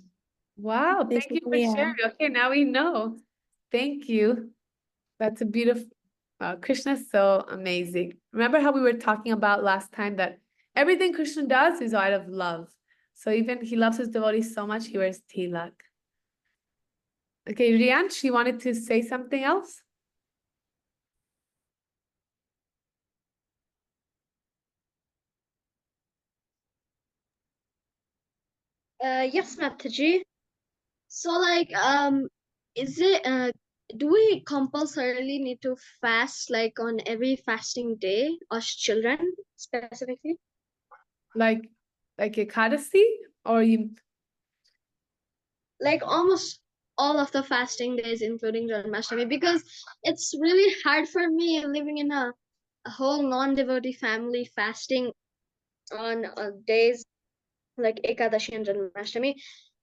wow. Thank you for basically, yeah. sharing. Okay, now we know. Thank you. That's a beautiful, Krishna's so amazing. Remember how we were talking about last time that everything Krishna does is out of love. So even he loves his devotees so much, he wears tilak. Okay, Riansh, you wanted to say something else? Yes, Mataji. So like is it do we compulsorily need to fast like on every fasting day, us children specifically? Like Ekadasi? Or you Like almost all of the fasting days, including Janmashtami, because it's really hard for me living in a whole non-devotee family fasting on days like Ekadashi and Janmashtami.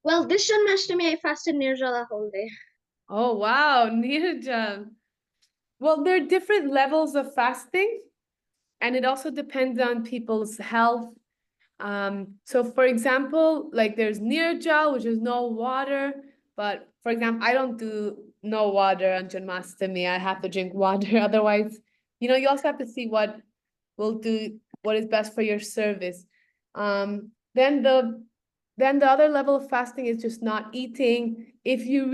Well, this Janmashtami I fasted Nirjala whole day. Oh wow, Nirjal. Well, there are different levels of fasting, and it also depends on people's health. So for example, like there's Nirjal, which is no water, but for example, I don't do no water on Janmashtami. I have to drink water. Otherwise, you also have to see what is best for your service. Then the other level of fasting is just not eating. If you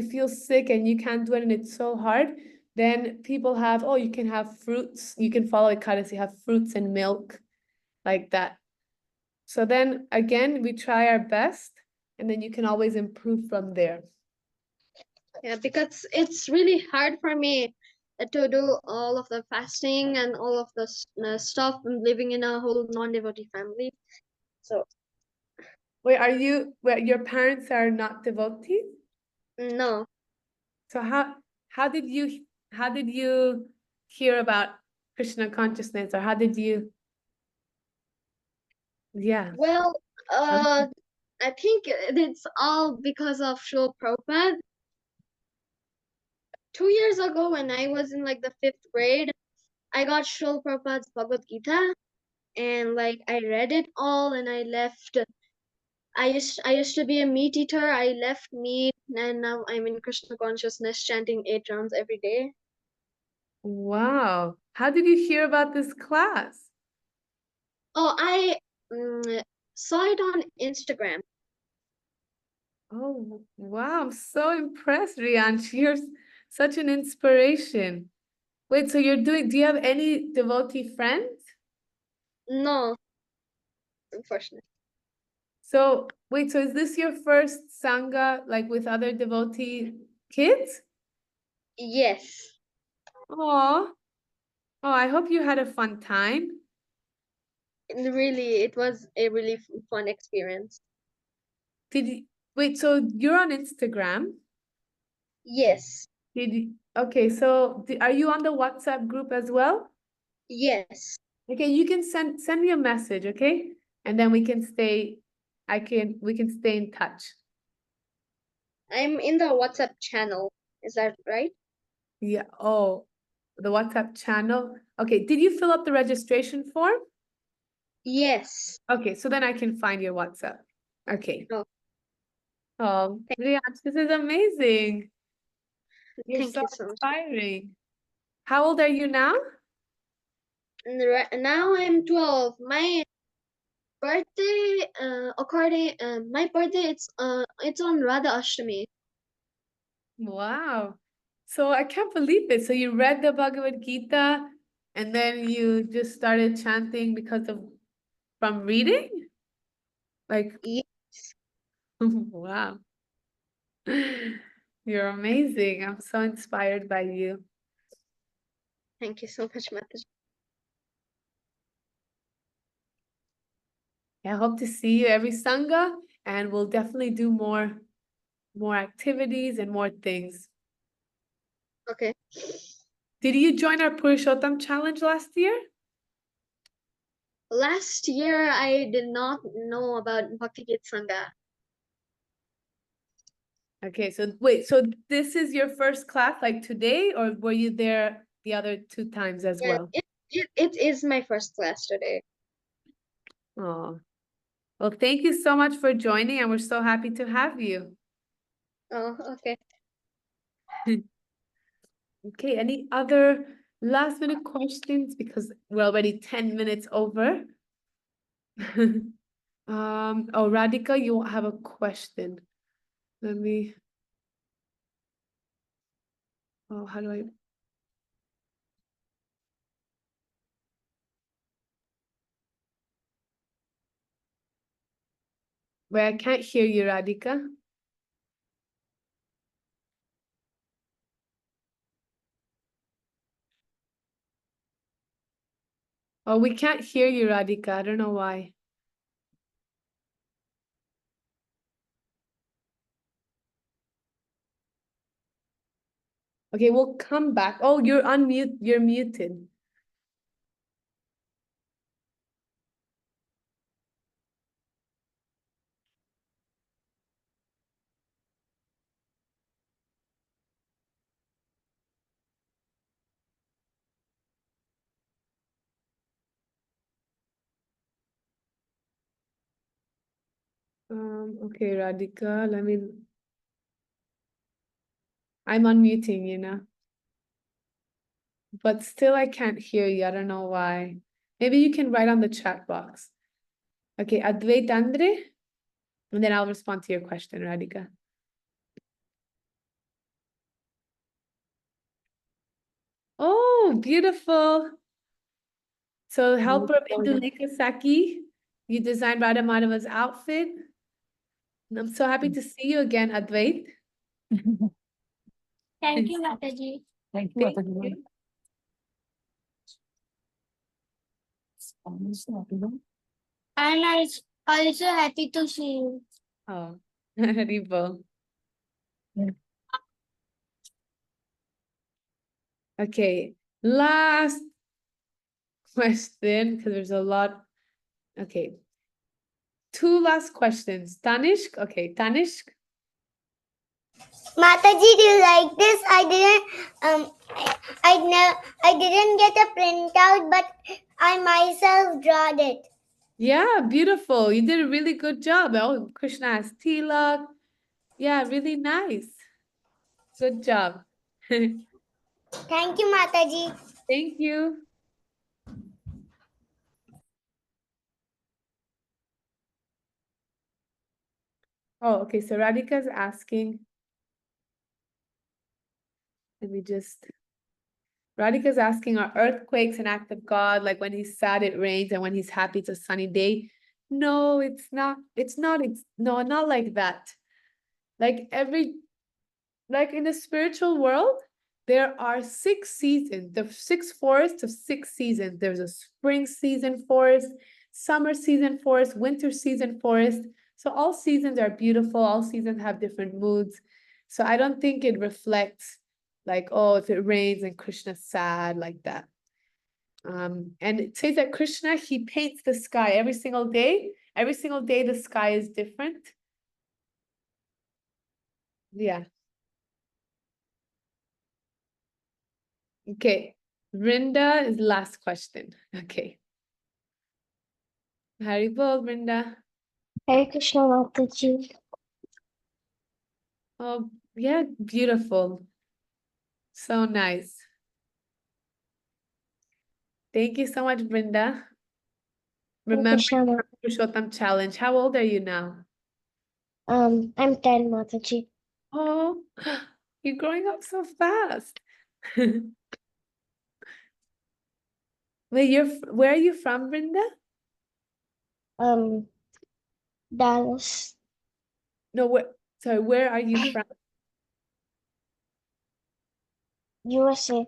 feel sick and you can't do it and it's so hard, then people have, oh, you can have fruits. You can follow Ekadasi, have fruits and milk like that. So then again, we try our best, and then you can always improve from there. Yeah, because it's really hard for me to do all of the fasting and all of the stuff and living in a whole non-devotee family. So Wait, your parents are not devotees? no. So how did you hear about Krishna consciousness, or how did you? Yeah. Well, I think it's all because of Srila Prabhupada. 2 years ago, when I was in like the 5th grade, I got Srila Prabhupada's Bhagavad Gita, and like I read it all, and I left. I used to be a meat eater. I left meat, and now I'm in Krishna consciousness, chanting 8 rounds every day. Wow. How did you hear about this class? Oh, I saw it on Instagram. Oh, wow. I'm so impressed, Riansh. You're such an inspiration. Wait, so do you have any devotee friends? No, unfortunately. So wait, so is this your first Sangha, like with other devotee kids? Yes, Oh, I hope you had a fun time. really, it was a really fun experience. Wait, so you're on Instagram? Yes, Okay, so are you on the WhatsApp group as well? yes. Okay, you can send me a message, okay? And then we can stay in touch. I'm in the WhatsApp channel. Is that right? Yeah, oh, the WhatsApp channel. Okay, did you fill up the registration form? Yes. Okay, so then I can find your WhatsApp. Okay. Oh, Oh, Riyaj, this is amazing. You're thank so you so much. inspiring. How old are you now? Now I'm 12. My birthday, my birthday, it's on Radha Ashtami. Wow. So I can't believe it. So you read the Bhagavad Gita and then you just started chanting from reading? Like, Yes. wow. You're amazing. I'm so inspired by you. Thank you so much, Mataji. I hope to see you every Sangha, and we'll definitely do more activities and more things. Okay. Did you join our Purushottam challenge last year? Last year, I did not know about Bhakti Gita Sangha. Okay, so wait, so this is your first class like today, or were you there the other 2 times as Yeah, well? it is my first class today. Oh, well, thank you so much for joining, and we're so happy to have you. Oh, okay. Okay, any other last minute questions? Because we're already 10 minutes over. Oh, Radhika, you have a question. Let me, oh, how do I? Wait, I can't hear you, Radhika. Oh, we can't hear you, Radhika. I don't know why. Okay, we'll come back. Oh, you're unmute. You're muted. Okay, Radhika, I'm unmuting, but still I can't hear you. I don't know why. Maybe you can write on the chat box. Okay, Advait Andre, and then I'll respond to your question, Radhika. Oh, beautiful. So helper of Indulekha Saki, you designed Radha Madhava's outfit. And I'm so happy to see you again, Advait. Thank you, Mataji. Thank you. And I'm also happy to see you. Oh, Haribol. Okay, last question, because there's a lot. Okay, 2 last questions. Tanishk, okay, Tanishk. Mataji, do you like this? I didn't get a printout, but I myself drawed it. Yeah, beautiful. You did a really good job. Oh, Krishna has tilak. Yeah, really nice. Good job. Thank Thank you, Mataji. you. Oh, okay, so Radhika's asking. Let me just. Radhika's asking, are earthquakes an act of God? Like when he's sad, it rains, and when he's happy, it's a sunny day? No, it's not. No, not like that. Like in the spiritual world, there are 6 seasons, the 6 forests of 6 seasons. There's a spring season forest, summer season forest, winter season forest. So all seasons are beautiful. All seasons have different moods. So I don't think it reflects like, oh, if it rains and Krishna's sad like that. And it says that Krishna, he paints the sky every single day. Every single day, the sky is different. Yeah. Okay. Rinda is last question. Okay. Haribol, Rinda. Hare Krishna, Mataji. Oh, yeah, beautiful. So nice. Thank you so much, Brinda. Hare Remember Krishna, Purushottam challenge. How old are you now? I'm 10, Mataji. Oh, you're growing up so fast. Wait, where are you from, Brinda? Dallas, No, where are you from? USA.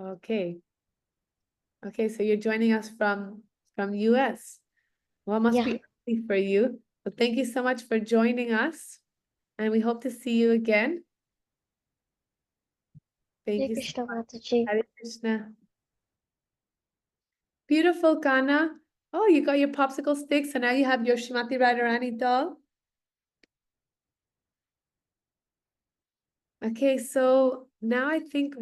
Okay. Okay, so you're joining us from US. Well, it must Yeah. be early for you. So thank you so much for joining us, and we hope to see you again. Thank Hare you. Krishna, Mataji. Hare Krishna. Beautiful, Kana. Oh, you got your popsicle sticks, and now you have your Srimati Radharani doll. Okay, so now I think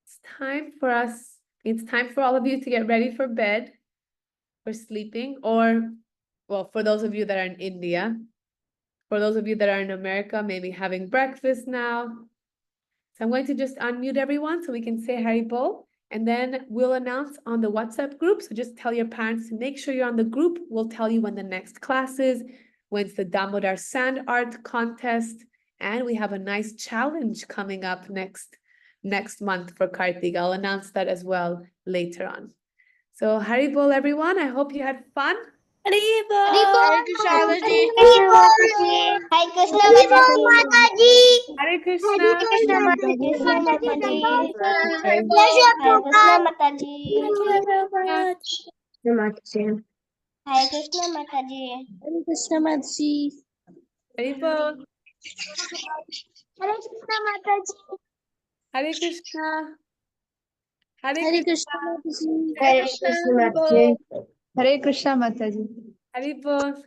it's time for all of you to get ready for bed, for sleeping, or, well, for those of you that are in India, for those of you that are in America, maybe having breakfast now. So I'm going to just unmute everyone so we can say Haribol, and then we'll announce on the WhatsApp group. So just tell your parents to make sure you're on the group. We'll tell you when the next class is, when's the Damodar Sand Art Contest, and we have a nice challenge coming up next month for Kartik. I'll announce that as well later on. So Haribol, everyone. I hope you had fun. Hare Krishna Mataji. Hare Krishna, Mataji. Hare Krishna. Hare Krishna, Mataji. Hare Hare Krishna, Mataji. Hare Krishna Mataji. Hare Krishna, Mataji. Haribol. Hare Krishna, Mataji. Hare Krishna. Hare Hare Krishna. Krishna, Mataji. Hare Krishna Mataji. Hare Krishna Mataji. Haribol.